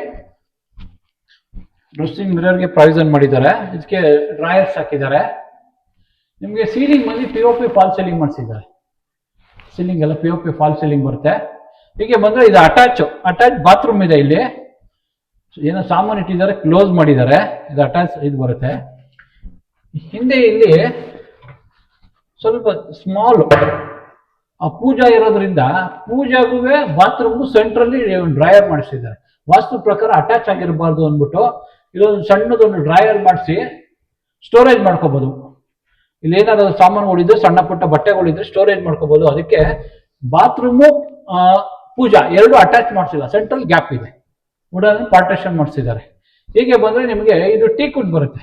ಡ್ರೆಸ್ಸಿಂಗ್ ಮಿರರ್ಗೆ ಪ್ರಾವಿಷನ್ ಮಾಡಿದ್ದಾರೆ, ಇದಕ್ಕೆ ಡ್ರಾಯರ್ಸ್ ಹಾಕಿದ್ದಾರೆ. ನಿಮಗೆ ಸೀಲಿಂಗ್ ಬಂದು POP ಫಾಲ್ ಸೀಲಿಂಗ್ ಮಾಡಿಸಿದ್ದಾರೆ. ಸೀಲಿಂಗ್ ಎಲ್ಲ POP ಫಾಲ್ ಸೀಲಿಂಗ್ ಬರುತ್ತೆ. ಹೀಗೆ ಬಂದ್ರೆ ಇದು ಅಟ್ಯಾಚ್ ಬಾತ್ರೂಮ್ ಇದೆ. ಇಲ್ಲಿ ಏನೋ ಸಾಮಾನು ಇಟ್ಟಿದ್ದಾರೆ, ಕ್ಲೋಸ್ ಮಾಡಿದ್ದಾರೆ. ಇದು ಅಟ್ಯಾಚ್ ಇದು ಬರುತ್ತೆ. ಹಿಂದೆ ಇಲ್ಲಿ ಸ್ವಲ್ಪ ಸ್ಮಾಲ್ ಪೂಜಾ ಇರೋದ್ರಿಂದ ಪೂಜಾಗೂ ಬಾತ್ರೂಮ್ಗೂ ಸೆಂಟ್ರಲ್ಲಿ ಡ್ರಾಯರ್ ಮಾಡಿಸಿದ್ದಾರೆ. ವಾಸ್ತು ಪ್ರಕಾರ ಅಟ್ಯಾಚ್ ಆಗಿರಬಾರ್ದು ಅಂದ್ಬಿಟ್ಟು ಇದೊಂದು ಸಣ್ಣದೊಂದು ಡ್ರಾಯರ್ ಮಾಡಿಸಿ ಸ್ಟೋರೇಜ್ ಮಾಡ್ಕೋಬಹುದು. ಇಲ್ಲಿ ಏನಾದ್ರು ಸಾಮಾನುಗಳಿದ್ರೆ, ಸಣ್ಣ ಪುಟ್ಟ ಬಟ್ಟೆಗಳಿದ್ರೆ ಸ್ಟೋರೇಜ್ ಮಾಡ್ಕೋಬಹುದು. ಅದಕ್ಕೆ ಬಾತ್ರೂಮು ಪೂಜಾ ಎರಡು ಅಟ್ಯಾಚ್ ಮಾಡಿಸಿಲ್ಲ, ಸೆಂಟ್ರಲ್ ಗ್ಯಾಪ್ ಇದೆ, ವುಡನ್ ಪಾರ್ಟೇಷನ್ ಮಾಡಿಸಿದ್ದಾರೆ. ಹೀಗೆ ಬಂದ್ರೆ ನಿಮಗೆ ಇದು ಟೀ ಕುಡ್ ಬರುತ್ತೆ.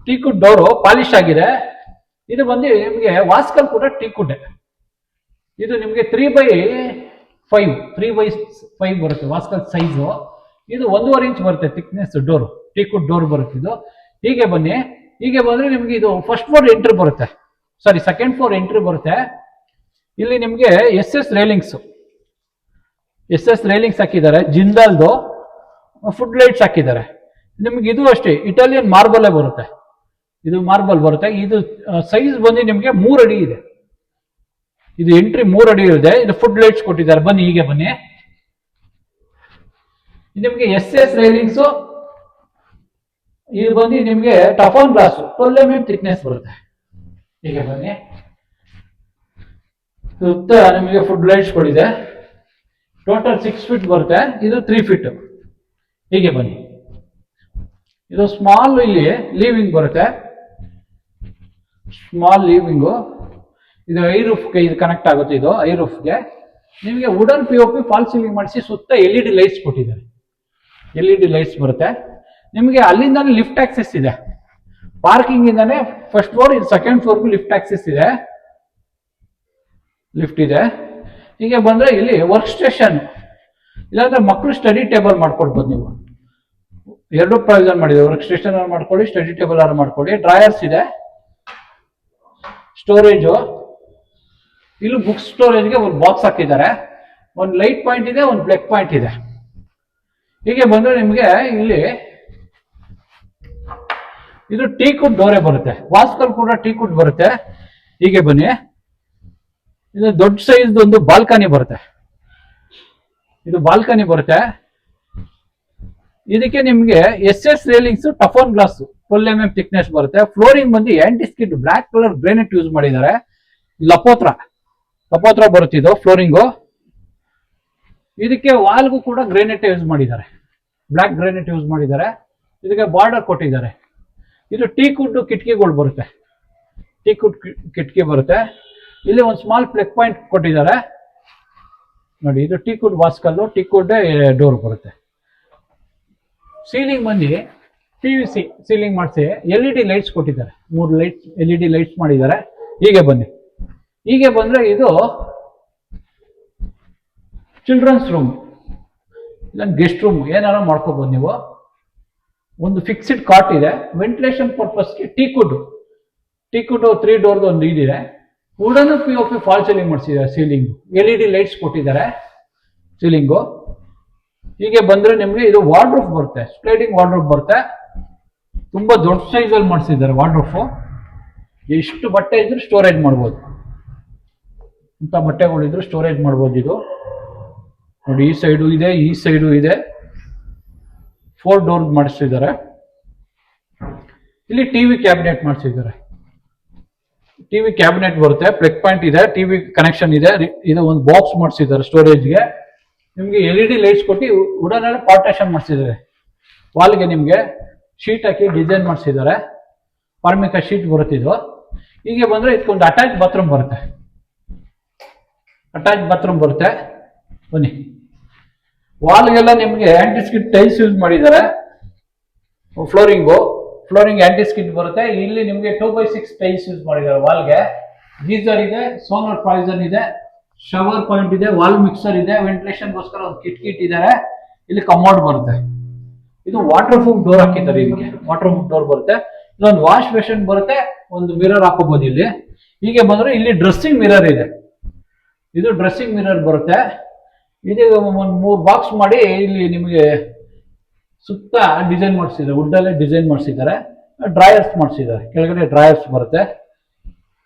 ಟೀ ಕುಡ್ ಡೋರು ಪಾಲಿಶ್ ಆಗಿದೆ. ಇದು ಬಂದು ನಿಮಗೆ ವಾಸ್ಕಲ್ ಕೂಡ ಟೀ ಕುಡ್ಡೆ. ಇದು ನಿಮಗೆ 3x5 ಬರುತ್ತೆ ವಾಸ್ಕಲ್ ಸೈಜು. ಇದು 1.5 ಇಂಚ್ ಬರುತ್ತೆ thickness door, teak wood door ಬರುತ್ತೆ ಇದು. ಹೀಗೆ ಬನ್ನಿ, ಹೀಗೆ ಬಂದ್ರೆ ನಿಮ್ಗೆ ಇದು ಫಸ್ಟ್ ಫ್ಲೋರ್ ಎಂಟ್ರಿ ಬರುತ್ತೆ, ಸೆಕೆಂಡ್ ಫ್ಲೋರ್ ಎಂಟ್ರಿ ಬರುತ್ತೆ. ಇಲ್ಲಿ ನಿಮ್ಗೆ SS ರೈಲಿಂಗ್ಸ್ ಹಾಕಿದ್ದಾರೆ, ಜಿಂದಾಲ್ದು ಫುಡ್ ಲೈಟ್ಸ್ ಹಾಕಿದ್ದಾರೆ. ನಿಮ್ಗೆ ಇದು ಅಷ್ಟೇ ಇಟಾಲಿಯನ್ ಮಾರ್ಬಲ್ ಬರುತ್ತೆ, ಇದು ಮಾರ್ಬಲ್ ಬರುತ್ತೆ. ಇದು ಸೈಜ್ ಬಂದು ನಿಮ್ಗೆ 3 ಅಡಿ ಇದೆ. ಇದು ಎಂಟ್ರಿ 3 ಅಡಿ ಇದೆ. ಇದು ಫುಡ್ ಲೈಟ್ಸ್ ಕೊಟ್ಟಿದ್ದಾರೆ. ಬನ್ನಿ, ಹೀಗೆ ಬನ್ನಿ, ನಿಮ್ಗೆ SS ರೈಲಿಂಗ್ಸು. ಇದು ಬಂದು ನಿಮ್ಗೆ ಟಫಾನ್ ಗ್ಲಾಸ್ 12 mm ಥಿಕ್ನೆಸ್ ಬರುತ್ತೆ. ಹೀಗೆ ಬನ್ನಿ, ಸುತ್ತ ನಿಮಗೆ ಫುಡ್ ಲೈಟ್ಸ್ ಕೊಟ್ಟಿದೆ. ಟೋಟಲ್ 6 ಫೀಟ್ ಬರುತ್ತೆ, ಇದು 3 ಫೀಟ್. ಹೀಗೆ ಬನ್ನಿ, ಇದು ಸ್ಮಾಲ್ ಇಲ್ಲಿ ಲೀವಿಂಗ್ ಬರುತ್ತೆ, ಸ್ಮಾಲ್ ಲೀವಿಂಗು. ಇದು ಐ ರೂಫ್ಗೆ ಇದು ಕನೆಕ್ಟ್ ಆಗುತ್ತೆ. ಇದು ಐ ರೂಫ್ಗೆ ನಿಮಗೆ ವುಡನ್ POP ಫಾಲ್ ಸೀಲಿಂಗ್ ಮಾಡಿಸಿ ಸುತ್ತ LED ಲೈಟ್ಸ್ ಕೊಟ್ಟಿದ್ದಾರೆ. LED ಲೈಟ್ಸ್ ಬರುತ್ತೆ. ನಿಮಗೆ ಅಲ್ಲಿಂದ ಲಿಫ್ಟ್ ಆಕ್ಸೆಸ್ ಇದೆ, ಪಾರ್ಕಿಂಗ್ ಇಂದಾನೆ ಫಸ್ಟ್ ಫ್ಲೋರ್, ಇದು ಸೆಕೆಂಡ್ ಫ್ಲೋರ್ಗೂ ಲಿಫ್ಟ್ ಆಕ್ಸಿಸ್ ಇದೆ, ಲಿಫ್ಟ್ ಇದೆ. ಹೀಗೆ ಬಂದ್ರೆ ಇಲ್ಲಿ ವರ್ಕ್ ಸ್ಟೇಷನ್, ಇಲ್ಲಾಂದ್ರೆ ಮಕ್ಕಳು ಸ್ಟಡಿ ಟೇಬಲ್ ಮಾಡ್ಕೊಡ್ಬೋದು ನೀವು. ಎರಡು ಪ್ರಾವಿಷನ್ ಮಾಡಿದೆ, ವರ್ಕ್ ಸ್ಟೇಷನ್ ಮಾಡ್ಕೊಳ್ಳಿ, ಸ್ಟಡಿ ಟೇಬಲ್ ಆರು ಮಾಡ್ಕೊಳ್ಳಿ. ಡ್ರಾಯರ್ಸ್ ಇದೆ, ಸ್ಟೋರೇಜು, ಇಲ್ಲಿ ಬುಕ್ ಸ್ಟೋರೇಜ್ಗೆ ಒಂದು ಬಾಕ್ಸ್ ಹಾಕಿದ್ದಾರೆ, ಒಂದು ಲೈಟ್ ಪಾಯಿಂಟ್ ಇದೆ, ಒಂದು ಪ್ಲಗ್ ಪಾಯಿಂಟ್ ಇದೆ. ಹೀಗೆ ಬಂದ್ರೆ ನಿಮ್ಗೆ ಇಲ್ಲಿ ಇದು ಟೀಕುಡ್ ಡೋರೆ ಬರುತ್ತೆ, ವಾಸ್ಕಲ್ ಕೂಡ ಟೀಕುಡ್ ಬರುತ್ತೆ. ಹೀಗೆ ಬನ್ನಿ, ಇದು ದೊಡ್ಡ ಸೈಜ್ ಒಂದು ಬಾಲ್ಕನಿ ಬರುತ್ತೆ, ಇದು ಬಾಲ್ಕನಿ ಬರುತ್ತೆ. ಇದಕ್ಕೆ ನಿಮ್ಗೆ SS ರೇಲಿಂಗ್ಸ್, ಟಫೋನ್ ಗ್ಲಾಸ್ 12 mm ಥಿಕ್ನೆಸ್ ಬರುತ್ತೆ. ಫ್ಲೋರಿಂಗ್ ಬಂದು anti skid black colour granite use ಮಾಡಿದ್ದಾರೆ. ಲಪೋತ್ರ ಬರುತ್ತೆ ಇದು ಫ್ಲೋರಿಂಗು. ಇದಕ್ಕೆ ವಾಲ್ಗೂ ಕೂಡ ಗ್ರೇನೈಟ್ ಯೂಸ್ ಮಾಡಿದ್ದಾರೆ, ಬ್ಲಾಕ್ ಗ್ರೇನೈಟ್ ಯೂಸ್ ಮಾಡಿದ್ದಾರೆ. ಇದಕ್ಕೆ ಬಾರ್ಡರ್ ಕೊಟ್ಟಿದ್ದಾರೆ. ಇದು ಟೀಕುಡ್ ಕಿಟಕಿಗಳು ಬರುತ್ತೆ, ಟೀಕುಡ್ ಕಿಟಕಿ ಬರುತ್ತೆ. ಇಲ್ಲಿ ಒಂದು ಸ್ಮಾಲ್ ಪ್ಲಗ್ ಪಾಯಿಂಟ್ ಕೊಟ್ಟಿದ್ದಾರೆ ನೋಡಿ. ಇದು ಟೀಕುಡ್ ವಾಸ್ಕಲ್ಲು, ಟೀಕುಡ್ ಡೋರ್ ಬರುತ್ತೆ. ಸೀಲಿಂಗ್ ಬಂದು PVC ಸೀಲಿಂಗ್ ಮಾಡಿಸಿ LED ಲೈಟ್ಸ್ ಕೊಟ್ಟಿದ್ದಾರೆ, 3 ಲೈಟ್ಸ್ LED ಲೈಟ್ಸ್ ಮಾಡಿದ್ದಾರೆ. ಹೀಗೆ ಬನ್ನಿ, ಹೀಗೆ ಬಂದ್ರೆ ಇದು ಚಿಲ್ಡ್ರನ್ಸ್ ರೂಮ್, ಇಲ್ಲ ಗೆಸ್ಟ್ ರೂಮ್, ಏನಾರ ಮಾಡ್ಕೋಬಹುದು ನೀವು. ಒಂದು ಫಿಕ್ಸ್ಡ್ ಕಾಟ್ ಇದೆ, ವೆಂಟಿಲೇಷನ್ ಪರ್ಪಸ್ಗೆ ಟೀಕುಡ್ 3 ಡೋರ್ದು ಒಂದು ಇದಿದೆ. ವುಡನ್ POP ಫಾಲ್ ಸೀಲಿಂಗ್ ಮಾಡಿಸಿದ್ದಾರೆ. ಸೀಲಿಂಗ್ LED ಲೈಟ್ಸ್ ಕೊಟ್ಟಿದ್ದಾರೆ ಸೀಲಿಂಗು. ಹೀಗೆ ಬಂದ್ರೆ ನಿಮ್ಗೆ ಇದು ವಾರ್ಡ್ರೂಫ್ ಬರುತ್ತೆ, ಸ್ಲೈಡಿಂಗ್ ವಾರ್ಡ್ರೂಫ್ ಬರುತ್ತೆ. ತುಂಬಾ ದೊಡ್ಡ ಸೈಜ್ ಅಲ್ಲಿ ಮಾಡಿಸಿದ್ದಾರೆ ವಾರ್ಡ್ರೂಫ್. ಎಷ್ಟು ಬಟ್ಟೆ ಇದ್ರು ಸ್ಟೋರೇಜ್ ಮಾಡ್ಬೋದು, ಇಂಥ ಬಟ್ಟೆಗಳಿದ್ರು ಸ್ಟೋರೇಜ್ ಮಾಡ್ಬೋದು. ಇದು ನೋಡಿ, ಈ ಸೈಡು ಇದೆ, ಈ ಸೈಡು ಇದೆ. 4 ಡೋರ್ ಮಾಡಿಸಿದ್ದಾರೆ. ಇಲ್ಲಿ ಟಿವಿ ಕ್ಯಾಬಿನೆಟ್ ಮಾಡಿಸಿದ್ದಾರೆ. ಟಿವಿ ಕ್ಯಾಬಿನೆಟ್ ಬರುತ್ತೆ, ಪ್ಲಗ್ ಪಾಯಿಂಟ್ ಇದೆ, ಟಿವಿ ಕನೆಕ್ಷನ್ ಇದೆ. ಇದು ಒಂದು ಬಾಕ್ಸ್ ಮಾಡಿಸಿದ್ದಾರೆ ಸ್ಟೋರೇಜ್ಗೆ. ನಿಮ್ಗೆ LED ಲೈಟ್ಸ್ ಕೊಟ್ಟು ವುಡನ್ ಅಲ್ಲಿ ಪಾರ್ಟೇಷನ್ ಮಾಡಿಸಿದ್ದಾರೆ. ವಾಲ್ಗೆ ನಿಮ್ಗೆ ಶೀಟ್ ಹಾಕಿ ಡಿಸೈನ್ ಮಾಡಿಸಿದ್ದಾರೆ. ಫಾರ್ಮಿಕಾ ಶೀಟ್ ಬರುತ್ತೆ ಇದು. ಹೀಗೆ ಬಂದ್ರೆ ಇದಕ್ಕೊಂದು ಅಟ್ಯಾಚ್ ಬಾತ್ರೂಮ್ ಬರುತ್ತೆ, ಬನ್ನಿ. ವಾಲ್ಗೆಲ್ಲ ನಿಮ್ಗೆ ಆಂಟಿಸ್ಕಿಡ್ ಟೈಲ್ಸ್ ಯೂಸ್ ಮಾಡಿದ್ದಾರೆ. ಫ್ಲೋರಿಂಗ್ ಆಂಟಿಸ್ಕಿಡ್ ಬರುತ್ತೆ. ಇಲ್ಲಿ ನಿಮ್ಗೆ 2x6 ಟೈಲ್ಸ್ ಯೂಸ್ ಮಾಡಿದ್ದಾರೆ ವಾಲ್ಗೆ. ಗೀಸರ್ ಇದೆ, ಸೋಲಾರ್ ಪ್ರಾವಿಷನ್ ಇದೆ, ಶವರ್ ಪಾಯಿಂಟ್ ಇದೆ, ವಾಲ್ ಮಿಕ್ಸರ್ ಇದೆ, ವೆಂಟಿಲೇಷನ್ಗೋಸ್ಕರ ಒಂದು ಕಿಟಕಿ ಇಟ್ಟಿದ್ದಾರೆ. ಇಲ್ಲಿ ಕಮೋಡ್ ಬರುತ್ತೆ. ಇದು ವಾಟರ್ ಪ್ರೂಫ್ ಡೋರ್ ಹಾಕಿದ್ದಾರೆ. ಇದಕ್ಕೆ ವಾಟರ್ ಪ್ರೂಫ್ ಡೋರ್ ಬರುತ್ತೆ. ಇಲ್ಲೊಂದು ವಾಶ್ ಬೇಸಿನ್ ಬರುತ್ತೆ, ಒಂದು ಮಿರರ್ ಹಾಕೋಬಹುದು ಇಲ್ಲಿ. ಹೀಗೆ ಬಂದ್ರೆ ಇಲ್ಲಿ ಡ್ರೆಸ್ಸಿಂಗ್ ಮಿರರ್ ಇದೆ, ಇದು ಡ್ರೆಸ್ಸಿಂಗ್ ಮಿರರ್ ಬರುತ್ತೆ. ಇದು ಒಂದು 3 ಬಾಕ್ಸ್ ಮಾಡಿ ಇಲ್ಲಿ ನಿಮಗೆ ಸುತ್ತ ಡಿಸೈನ್ ಮಾಡಿಸಿದ್ದಾರೆ, ವುಡ್ ಅಲ್ಲೇ ಡಿಸೈನ್ ಮಾಡಿಸಿದ್ದಾರೆ. ಡ್ರಾಯರ್ಸ್ ಮಾಡಿಸಿದ್ದಾರೆ, ಕೆಳಗಡೆ ಡ್ರಾಯರ್ಸ್ ಬರುತ್ತೆ.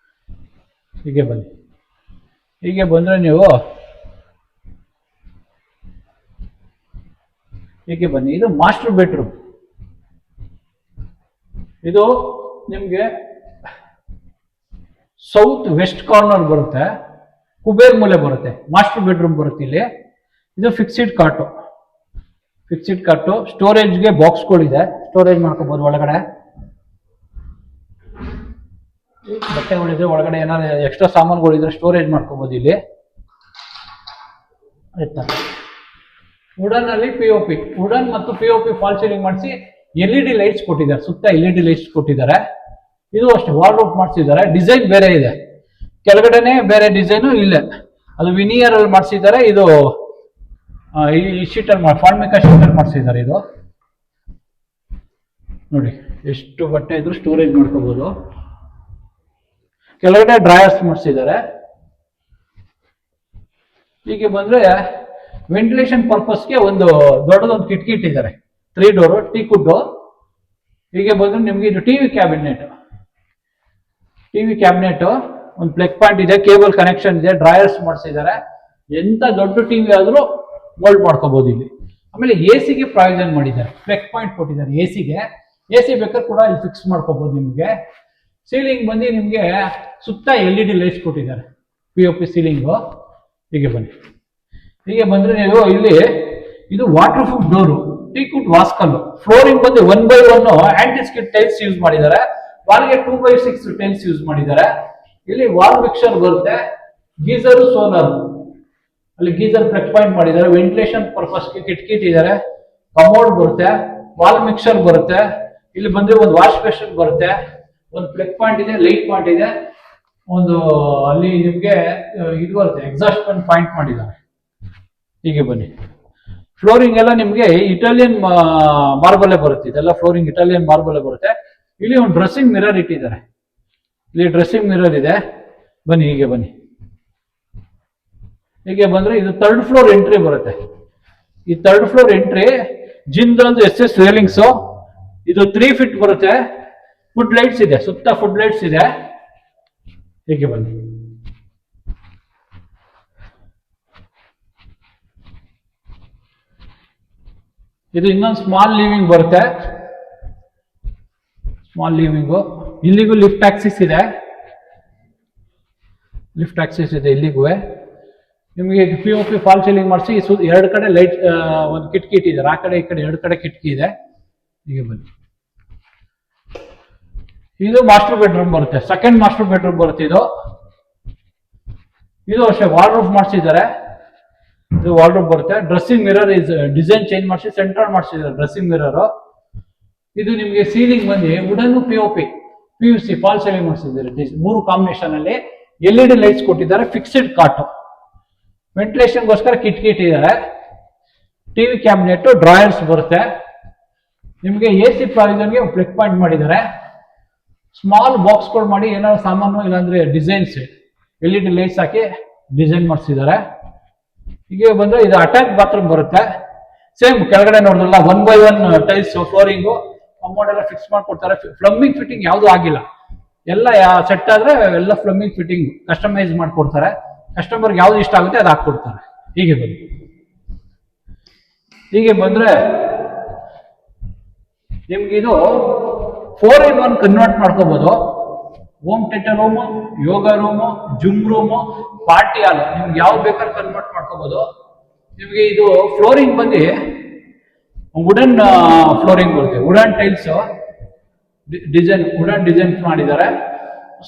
ಹೀಗೆ ಬನ್ನಿ, ಹೀಗೆ ಬಂದ್ರೆ ನೀವು ಹೀಗೆ ಬನ್ನಿ. ಇದು ಮಾಸ್ಟರ್ ಬೆಡ್ರೂಮ್. ಇದು ನಿಮ್ಗೆ ಸೌತ್ ವೆಸ್ಟ್ ಕಾರ್ನರ್ ಬರುತ್ತೆ, ಕುಬೇರ್ ಮೂಲೆ ಬರುತ್ತೆ. ಮಾಸ್ಟರ್ ಬೆಡ್ರೂಮ್ ಬರುತ್ತೆ ಇಲ್ಲಿ. ಇದು ಫಿಕ್ಸ್ಡ್ ಕಾಟು, ಸ್ಟೋರೇಜ್ಗೆ ಬಾಕ್ಸ್ಗಳಿದೆ, ಸ್ಟೋರೇಜ್ ಮಾಡ್ಕೋಬಹುದು. ಒಳಗಡೆ ಬಟ್ಟೆಗಳಿದ್ರೆ, ಒಳಗಡೆ ಏನಾದ್ರು ಎಕ್ಸ್ಟ್ರಾ ಸಾಮಾನುಗಳಿದ್ರೆ ಸ್ಟೋರೇಜ್ ಮಾಡ್ಕೋಬಹುದು ಇಲ್ಲಿ. ಆಯ್ತಾ? ವುಡನ್ ಅಲ್ಲಿ POP, ವುಡನ್ ಮತ್ತು POP ಫಾಲ್ ಸೀಲಿಂಗ್ ಮಾಡಿಸಿ LED ಲೈಟ್ಸ್ ಕೊಟ್ಟಿದ್ದಾರೆ, ಸುತ್ತ LED ಲೈಟ್ಸ್ ಕೊಟ್ಟಿದ್ದಾರೆ. ಇದು ಅಷ್ಟೇ ವಾರ್ಡ್ರೋಬ್ ಮಾಡಿಸಿದ್ದಾರೆ. ಡಿಸೈನ್ ಬೇರೆ ಇದೆ, ಕೆಳಗಡೆನೆ ಬೇರೆ ಡಿಸೈನು ಇಲ್ಲೇ. ಅದು ವಿನಿಯರ್ ಅಲ್ಲಿ ಮಾಡಿಸಿದ್ದಾರೆ. ಇದು ಈ ಶೀಟರ್ ಫಾರ್ಮಿಕಾ ಶೀಟರ್ ಮಾಡಿಸಿದ್ದಾರೆ. ಇದು ನೋಡಿ, ಎಷ್ಟು ಬಟ್ಟೆ ಇದ್ರು ಸ್ಟೋರೇಜ್ ಮಾಡ್ಕೋಬಹುದು. ಕೆಳಗಡೆ ಡ್ರಾಯರ್ಸ್ ಮಾಡಿಸಿದ್ದಾರೆ. ಹೀಗೆ ಬಂದ್ರೆ ವೆಂಟಿಲೇಷನ್ ಪರ್ಪಸ್ಗೆ ಒಂದು ದೊಡ್ಡದೊಂದು ಕಿಟಕಿ ಇಟ್ಟಿದ್ದಾರೆ, 3 ಡೋರು ಟೀಕುಡ್. ಹೀಗೆ ಬಂದ್ರೆ ನಿಮ್ಗೆ ಇದು ಟಿವಿ ಕ್ಯಾಬಿನೆಟ್, ಒಂದು ಪ್ಲಗ್ ಪಾಯಿಂಟ್ ಇದೆ, ಕೇಬಲ್ ಕನೆಕ್ಷನ್ ಇದೆ, ಡ್ರಾಯರ್ಸ್ ಮಾಡಿಸಿದ್ದಾರೆ. ಎಂತ ದೊಡ್ಡ ಟಿವಿ ಆದ್ರೂ ಹೋಲ್ಡ್ ಮಾಡ್ಕೋಬಹುದು ಇಲ್ಲಿ. ಆಮೇಲೆ AC ಗೆ ಪ್ರಾವಿಷನ್ ಮಾಡಿದ್ದಾರೆ, ಪ್ಲಗ್ ಪಾಯಿಂಟ್ ಕೊಟ್ಟಿದ್ದಾರೆ. AC ಬೇಕಾದ್ರೆ ಕೂಡ ಇಲ್ಲಿ ಫಿಕ್ಸ್ ಮಾಡ್ಕೋಬಹುದು ನಿಮ್ಗೆ. ಸೀಲಿಂಗ್ ಬಂದು ನಿಮ್ಗೆ ಸುತ್ತ LED ಲೈಟ್ಸ್ ಕೊಟ್ಟಿದ್ದಾರೆ, POP ಸೀಲಿಂಗು. ಹೀಗೆ ಬನ್ನಿ, ಹೀಗೆ ಬಂದ್ರೆ ನೀವು ಇಲ್ಲಿ ಇದು ವಾಟರ್ ಪ್ರೂಫ್ ಡೋರು, ಟೀಕುಡ್ ವಾಸ್ಕಲ್. ಫ್ಲೋರಿಂಗ್ ಬಂದು 1x1 ಆಂಟಿಸ್ಕಿಡ್ ಟೈಲ್ಸ್ ಯೂಸ್ ಮಾಡಿದ್ದಾರೆ. ವಾಲ್ಗೆ 2x6 ಟೈಲ್ಸ್ ಯೂಸ್ ಮಾಡಿದ್ದಾರೆ. ಇಲ್ಲಿ ವಾಲ್ ಮಿಕ್ಸರ್ ಬರುತ್ತೆ, ಗೀಸರ್ ಸೋಲಾರ್, ಅಲ್ಲಿ ಗೀಸರ್ ಪ್ಲಗ್ ಪಾಯಿಂಟ್ ಮಾಡಿದ್ದಾರೆ. ವೆಂಟಿಲೇಷನ್ ಪರ್ಪಸ್ಗೆ ಕಿಟಕಿ ಇಟ್ಟಿದ್ದಾರೆ. ಕಮೋಡ್ ಬರುತ್ತೆ, ವಾಲ್ ಮಿಕ್ಸರ್ ಬರುತ್ತೆ, ಇಲ್ಲಿ ಬಂದ್ರೆ ಒಂದು ವಾಶ್ ಬೇಸಿನ್ ಬರುತ್ತೆ, ಒಂದು ಪ್ಲಗ್ ಪಾಯಿಂಟ್ ಇದೆ, ಲೈಟ್ ಪಾಯಿಂಟ್ ಇದೆ, ಒಂದು ಅಲ್ಲಿ ನಿಮ್ಗೆ ಇದು ಬರುತ್ತೆ, ಎಕ್ಸಾಸ್ಟ್ ಪಾಯಿಂಟ್ ಮಾಡಿದ್ದಾರೆ. ಹೀಗೆ ಬನ್ನಿ. ಫ್ಲೋರಿಂಗ್ ಎಲ್ಲ ನಿಮ್ಗೆ ಇಟಾಲಿಯನ್ ಮಾರ್ಬಲ್ ಬರುತ್ತೆ, ಇದೆಲ್ಲ ಫ್ಲೋರಿಂಗ್ ಇಟಾಲಿಯನ್ ಮಾರ್ಬಲ್ ಬರುತ್ತೆ. ಇಲ್ಲಿ ಒಂದು ಡ್ರೆಸ್ಸಿಂಗ್ ಮಿರರ್ ಇಟ್ಟಿದ್ದಾರೆ, ಇಲ್ಲಿ ಡ್ರೆಸ್ಸಿಂಗ್ ಮಿರರ್ ಇದೆ. ಬನ್ನಿ ಹೀಗೆ ಬನ್ನಿ. ಹೀಗೆ ಬಂದ್ರೆ ಇದು 3rd ಫ್ಲೋರ್ ಎಂಟ್ರಿ ಬರುತ್ತೆ. ಈ 3rd floor entry Jindal SS railings. ಇದು 3 ಫೀಟ್ ಬರುತ್ತೆ. ಫುಡ್ ಲೈಟ್ಸ್ ಇದೆ, ಸುತ್ತ ಫುಡ್ ಲೈಟ್ಸ್ ಇದೆ. ಹೀಗೆ ಬನ್ನಿ. ಇದು ಇನ್ನೊಂದು ಸ್ಮಾಲ್ ಲಿವಿಂಗ್ ಬರುತ್ತೆ, ಸ್ಮಾಲ್ ಲಿವಿಂಗು. ಇಲ್ಲಿಗೂ ಲಿಫ್ಟ್ ಆಕ್ಸಿಸ್ ಇದೆ, ಲಿಫ್ಟ್ ಆಕ್ಸಿಸ್ ಇದೆ ಇಲ್ಲಿಗೂ. ನಿಮಗೆ POP ಫಾಲ್ ಸೀಲಿಂಗ್ ಮಾಡಿಸಿ 2 ಕಡೆ ಲೈಟ್, ಒಂದು ಕಿಟಕಿ ಇಟ್ಟಿದ್ದಾರೆ, ಆ ಕಡೆ ಈ ಕಡೆ 2 ಕಡೆ ಕಿಟಕಿ ಇದೆ. ಹೀಗೆ ಬನ್ನಿ. ಇದು ಮಾಸ್ಟರ್ ಬೆಡ್ರೂಮ್ ಬರುತ್ತೆ, 2nd ಮಾಸ್ಟರ್ ಬೆಡ್ರೂಮ್ ಬರುತ್ತೆ ಇದು. ಇದು ಅಷ್ಟೇ ವಾರ್ಡ್ರೋಬ್ ಮಾಡಿಸಿದ್ದಾರೆ, ಇದು ವಾರ್ಡ್ರೋಬ್ ಬರುತ್ತೆ. ಡ್ರೆಸ್ಸಿಂಗ್ ಮಿರರ್ ಡಿಸೈನ್ ಚೇಂಜ್ ಮಾಡಿಸಿ ಸೆಂಟ್ರಲ್ ಮಾಡಿಸಿದ್ದಾರೆ ಡ್ರೆಸ್ಸಿಂಗ್ ಮಿರರ್. ಇದು ನಿಮಗೆ ಸೀಲಿಂಗ್ ಬಂದು wooden POP PUC fall ceiling ಮಾಡಿಸಿದ್ದಾರೆ. 3 ಕಾಂಬಿನೇಷನ್ ಅಲ್ಲಿ LED ಲೈಟ್ಸ್ ಕೊಟ್ಟಿದ್ದಾರೆ. ಫಿಕ್ಸ್ಡ್ ಕಾಟ್, ವೆಂಟಿಲೇಷನ್ಗೋಸ್ಕರ ಕಿಟಕಿ ಇಟ್ಟಿದ್ದಾರೆ. TV ಕ್ಯಾಬಿನೆಟ್, ಡ್ರಾಯರ್ಸ್ ಬರುತ್ತೆ. ನಿಮಗೆ AC ಪ್ರಾವಿಷನ್ಗೆ ಪ್ಲಗ್ ಪಾಯಿಂಟ್ ಮಾಡಿದ್ದಾರೆ. ಸ್ಮಾಲ್ ಬಾಕ್ಸ್ಗಳು ಮಾಡಿ ಏನಾದ್ರು ಸಾಮಾನು ಇಲ್ಲಾಂದ್ರೆ ಡಿಸೈನ್ಸ್ LED ಲೈಟ್ಸ್ ಹಾಕಿ ಡಿಸೈನ್ ಮಾಡಿಸಿದ್ದಾರೆ. ಹೀಗೆ ಬಂದ್ರೆ ಇದು ಅಟ್ಯಾಚ್ ಬಾತ್ರೂಮ್ ಬರುತ್ತೆ. ಸೇಮ್ ಕೆಳಗಡೆ ನೋಡಿದ್ರಲ್ಲ 1x1 ಟೈಲ್ಸ್ ಫ್ಲೋರಿಂಗು, ಕಮೋಡ್ ಎಲ್ಲ ಫಿಕ್ಸ್ ಮಾಡ್ಕೊಡ್ತಾರೆ. ಪ್ಲಂಬಿಂಗ್ ಫಿಟ್ಟಿಂಗ್ ಯಾವುದು ಆಗಿಲ್ಲ, ಎಲ್ಲ ಸೆಟ್ ಆದ್ರೆ ಎಲ್ಲ ಪ್ಲಂಬಿಂಗ್ ಫಿಟ್ಟಿಂಗ್ ಕಸ್ಟಮೈಸ್ ಮಾಡ್ಕೊಡ್ತಾರೆ. ಕಸ್ಟಮರ್ಗೆ ಯಾವ್ದು ಇಷ್ಟ ಆಗುತ್ತೆ ಅದು ಹಾಕ್ಕೊಡ್ತಾರೆ. ಹೀಗೆ ಬನ್ನಿ. ಹೀಗೆ ಬಂದ್ರೆ ನಿಮ್ಗೆ ಇದು 4-in-1 ಕನ್ವರ್ಟ್ ಮಾಡ್ಕೋಬಹುದು. Home theatre room, yoga room, gym room, party hall, ನಿಮ್ಗೆ ಯಾವ್ದು ಬೇಕಾದ್ರೂ ಕನ್ವರ್ಟ್ ಮಾಡ್ಕೋಬಹುದು. ನಿಮಗೆ ಇದು ಫ್ಲೋರಿಂಗ್ ಬಂದು ವುಡನ್ ಫ್ಲೋರಿಂಗ್ ಬರುತ್ತೆ, wooden tiles design, wooden design ಮಾಡಿದ್ದಾರೆ.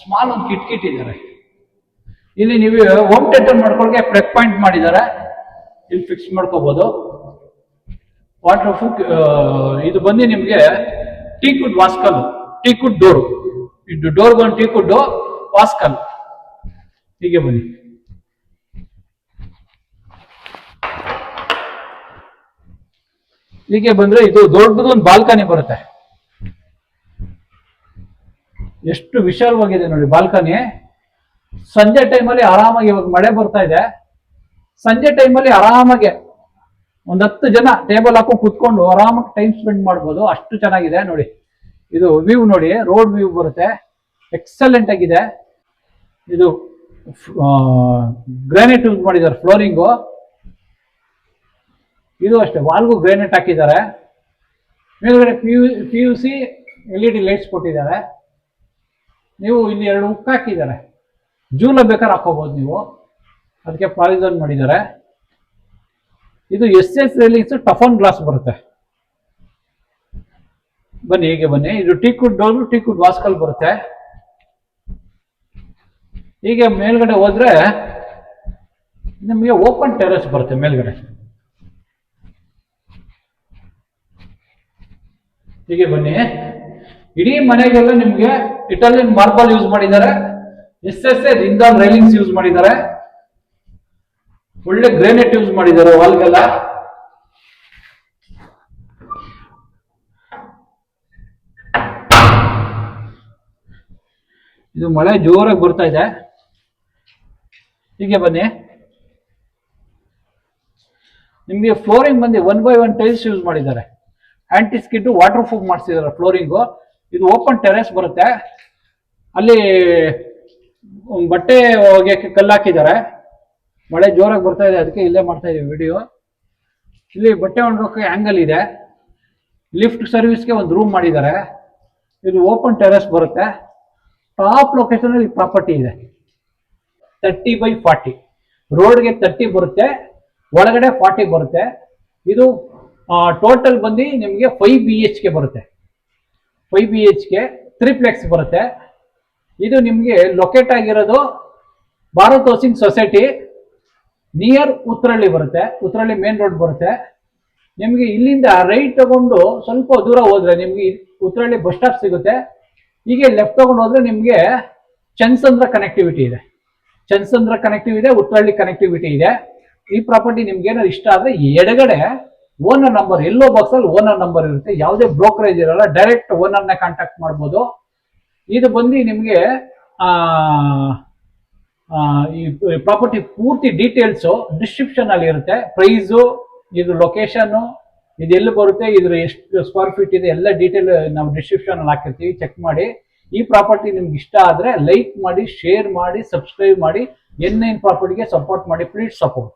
ಸ್ಮಾಲ್ ಒಂದು ಕಿಟಕಿ ಇಟ್ಟಿದ್ದಾರೆ. ಇಲ್ಲಿ ನೀವು ಹೋಮ್ ಥಿಯೇಟರ್ ಮಾಡ್ಕೊಳ್ಳೋಕೆ ಪ್ಲಗ್ ಪಾಯಿಂಟ್ ಮಾಡಿದ್ದಾರೆ, ಇಲ್ಲಿ ಫಿಕ್ಸ್ ಮಾಡ್ಕೋಬಹುದು. Waterproof. ಇದು ಬಂದು ನಿಮಗೆ ಟೀಕುಡ್ ವಾಸ್ಕಲ್, ಟೀಕುಡ್ ಡೋರ್, ಇದು ಡೋರ್ ಬಂದು ಟೀಕುಡ್ ವಾಸ್ಕಲ್. ಹೀಗೆ ಬನ್ನಿ. ಹೀಗೆ ಬಂದ್ರೆ ಇದು ದೊಡ್ಡದೊಂದು ಬಾಲ್ಕನಿ ಬರುತ್ತೆ. ಎಷ್ಟು ವಿಶಾಲವಾಗಿದೆ ನೋಡಿ ಬಾಲ್ಕನಿ. ಸಂಜೆ ಟೈಮಲ್ಲಿ ಆರಾಮಾಗಿ, ಇವಾಗ ಮಳೆ ಬರ್ತಾ ಇದೆ, ಸಂಜೆ ಟೈಮಲ್ಲಿ ಆರಾಮಾಗಿ ಒಂದು 10 ಜನ ಟೇಬಲ್ ಹಾಕೊಂಡು ಕುತ್ಕೊಂಡು ಆರಾಮಾಗಿ ಟೈಮ್ ಸ್ಪೆಂಡ್ ಮಾಡ್ಬೋದು. ಅಷ್ಟು ಚೆನ್ನಾಗಿದೆ ನೋಡಿ. ಇದು ವ್ಯೂ ನೋಡಿ, ರೋಡ್ ವ್ಯೂ ಬರುತ್ತೆ, ಎಕ್ಸಲೆಂಟ್ ಆಗಿದೆ. ಇದು ಗ್ರಾನೈಟ್ ಯೂಸ್ ಮಾಡಿದ್ದಾರೆ ಫ್ಲೋರಿಂಗು. ಇದು ಅಷ್ಟೇ, ವಾಲ್ಗೂ ಗ್ರಾನೈಟ್ ಹಾಕಿದ್ದಾರೆ. ಮೇಲ್ಗಡೆ PUC LED ಲೈಟ್ಸ್ ಕೊಟ್ಟಿದ್ದಾರೆ. ನೀವು ಇಲ್ಲಿ 2 ಹುಕ್ ಹಾಕಿದ್ದಾರೆ, ಜೂಲ ಬೇಕಾದ್ರೆ ಹಾಕೋಬಹುದು ನೀವು, ಅದಕ್ಕೆ ಪ್ರಾವಿಷನ್ ಮಾಡಿದ್ದಾರೆ. ಇದು SS ರೇಲಿಂಗ್ಸ್, ಟಫನ್ ಗ್ಲಾಸ್ ಬರುತ್ತೆ. ಬನ್ನಿ ಹೀಗೆ ಬನ್ನಿ. ಇದು ಟೀಕುಡ್ ಡೋರ್, ಟೀಕುಡ್ ವಾಸ್ಕಲ್ ಬರುತ್ತೆ. ಹೀಗೆ ಮೇಲ್ಗಡೆ ಹೋದ್ರೆ ನಿಮಗೆ ಓಪನ್ ಟೆರೆಸ್ ಬರುತ್ತೆ ಮೇಲ್ಗಡೆ. ಹೀಗೆ ಬನ್ನಿ. ಇಡೀ ಮನೆಗೆಲ್ಲ ನಿಮ್ಗೆ ಇಟಾಲಿಯನ್ ಮಾರ್ಬಲ್ ಯೂಸ್ ಮಾಡಿದ್ದಾರೆ, SS ಜಿಂದಾಲ್ ರೈಲಿಂಗ್ಸ್ ಯೂಸ್ ಮಾಡಿದ್ದಾರೆ, ಒಳ್ಳೆ ಗ್ರಾನೈಟ್ ಯೂಸ್ ಮಾಡಿದ್ದಾರೆ ವಾಲ್ಗೆಲ್ಲ. ಇದು ಮಳೆ ಜೋರಾಗಿ ಬರ್ತಾ ಇದೆ. ಹೀಗೆ ಬನ್ನಿ. ನಿಮಗೆ ಫ್ಲೋರಿಂಗ್ ಬಂದು 1x1 ಟೈಲ್ಸ್ ಯೂಸ್ ಮಾಡಿದ್ದಾರೆ. ಆಂಟಿ ಸ್ಕಿಡ್ ವಾಟರ್ ಪ್ರೂಫ್ ಮಾಡಿಸಿದ್ದಾರೆ ಫ್ಲೋರಿಂಗು. ಇದು ಓಪನ್ ಟೆರೆಸ್ ಬರುತ್ತೆ. ಅಲ್ಲಿ ಬಟ್ಟೆ ಒಗೆಯಕ್ಕೆ ಕಲ್ಲು ಹಾಕಿದ್ದಾರೆ. ಮಳೆ ಜೋರಾಗಿ ಬರ್ತಾ ಇದೆ, ಅದಕ್ಕೆ ಇಲ್ಲೇ ಮಾಡ್ತಾ ಇದೀವಿ ವಿಡಿಯೋ. ಇಲ್ಲಿ ಬಟ್ಟೆ ಒಣಗೋಕೆ ಆಂಗಲ್ ಇದೆ. ಲಿಫ್ಟ್ ಸರ್ವಿಸ್ಗೆ ಒಂದು ರೂಮ್ ಮಾಡಿದ್ದಾರೆ. ಇದು ಓಪನ್ ಟೆರೆಸ್ ಬರುತ್ತೆ. ಟಾಪ್ ಲೊಕೇಶನ್ ಅಲ್ಲಿ ಪ್ರಾಪರ್ಟಿ ಇದೆ. 30x40, ರೋಡ್ಗೆ 30 ಬರುತ್ತೆ, ಒಳಗಡೆ 40 ಬರುತ್ತೆ. ಇದು ಟೋಟಲ್ ಬಂದು ನಿಮಗೆ 5 BHK ಬರುತ್ತೆ. 5 BHK 3ಪ್ಲೆx ಬರುತ್ತೆ. ಇದು ನಿಮಗೆ ಲೊಕೇಟ್ ಆಗಿರೋದು Bharat housing society near Uttarahalli ಬರುತ್ತೆ. ಉತ್ರಳ್ಳಿ ಮೇನ್ ರೋಡ್ ಬರುತ್ತೆ. ನಿಮಗೆ ಇಲ್ಲಿಂದ ರೈಟ್ ತಗೊಂಡು ಸ್ವಲ್ಪ ದೂರ ಹೋದ್ರೆ ನಿಮ್ಗೆ ಉತ್ತರಹಳ್ಳಿ ಬಸ್ ಸ್ಟಾಪ್ ಸಿಗುತ್ತೆ. ಹೀಗೆ ಲೆಫ್ಟ್ ತಗೊಂಡು ಹೋದ್ರೆ ನಿಮ್ಗೆ ಚನ್ನಸಂದ್ರ ಕನೆಕ್ಟಿವಿಟಿ ಇದೆ. ಚನ್ನಸಂದ್ರ ಕನೆಕ್ಟಿವ್ ಇದೆ, ಉತ್ತರಹಳ್ಳಿ ಕನೆಕ್ಟಿವಿಟಿ ಇದೆ. ಈ ಪ್ರಾಪರ್ಟಿ ನಿಮ್ಗೆ ಏನಾದ್ರು ಇಷ್ಟ ಆದ್ರೆ ಎಡಗಡೆ ಓನರ್ ನಂಬರ್ ಎಲ್ಲೋ ಬಾಕ್ಸ್ ಅಲ್ಲಿ ಓನರ್ ನಂಬರ್ ಇರುತ್ತೆ. ಯಾವುದೇ ಬ್ರೋಕರೇಜ್ ಇರಲ್ಲ, ಡೈರೆಕ್ಟ್ ಓನರ್ನ ಕಾಂಟ್ಯಾಕ್ಟ್ ಮಾಡ್ಬೋದು. ಇದು ಬಂದು ನಿಮ್ಗೆ ಈ ಪ್ರಾಪರ್ಟಿ ಪೂರ್ತಿ ಡೀಟೇಲ್ಸ್ ಡಿಸ್ಕ್ರಿಪ್ಷನ್ ಅಲ್ಲಿ ಇರುತ್ತೆ. ಪ್ರೈಸು, ಇದು ಲೊಕೇಶನ್, ಇದು ಎಲ್ಲಿ ಬರುತ್ತೆ, ಇದ್ರ ಎಷ್ಟು ಸ್ಕ್ವೇರ್ ಫೀಟ್ ಇದೆ, ಎಲ್ಲ ಡೀಟೇಲ್ ನಾವು ಡಿಸ್ಕ್ರಿಪ್ಷನ್ ಅಲ್ಲಿ ಹಾಕಿರ್ತೀವಿ, ಚೆಕ್ ಮಾಡಿ. ಈ ಪ್ರಾಪರ್ಟಿ ನಿಮ್ಗೆ ಇಷ್ಟ ಆದ್ರೆ ಲೈಕ್ ಮಾಡಿ, ಶೇರ್ ಮಾಡಿ, ಸಬ್ಸ್ಕ್ರೈಬ್ ಮಾಡಿ. N9 ಪ್ರಾಪರ್ಟಿಗೆ ಸಪೋರ್ಟ್ ಮಾಡಿ, ಪ್ಲೀಸ್ ಸಪೋರ್ಟ್.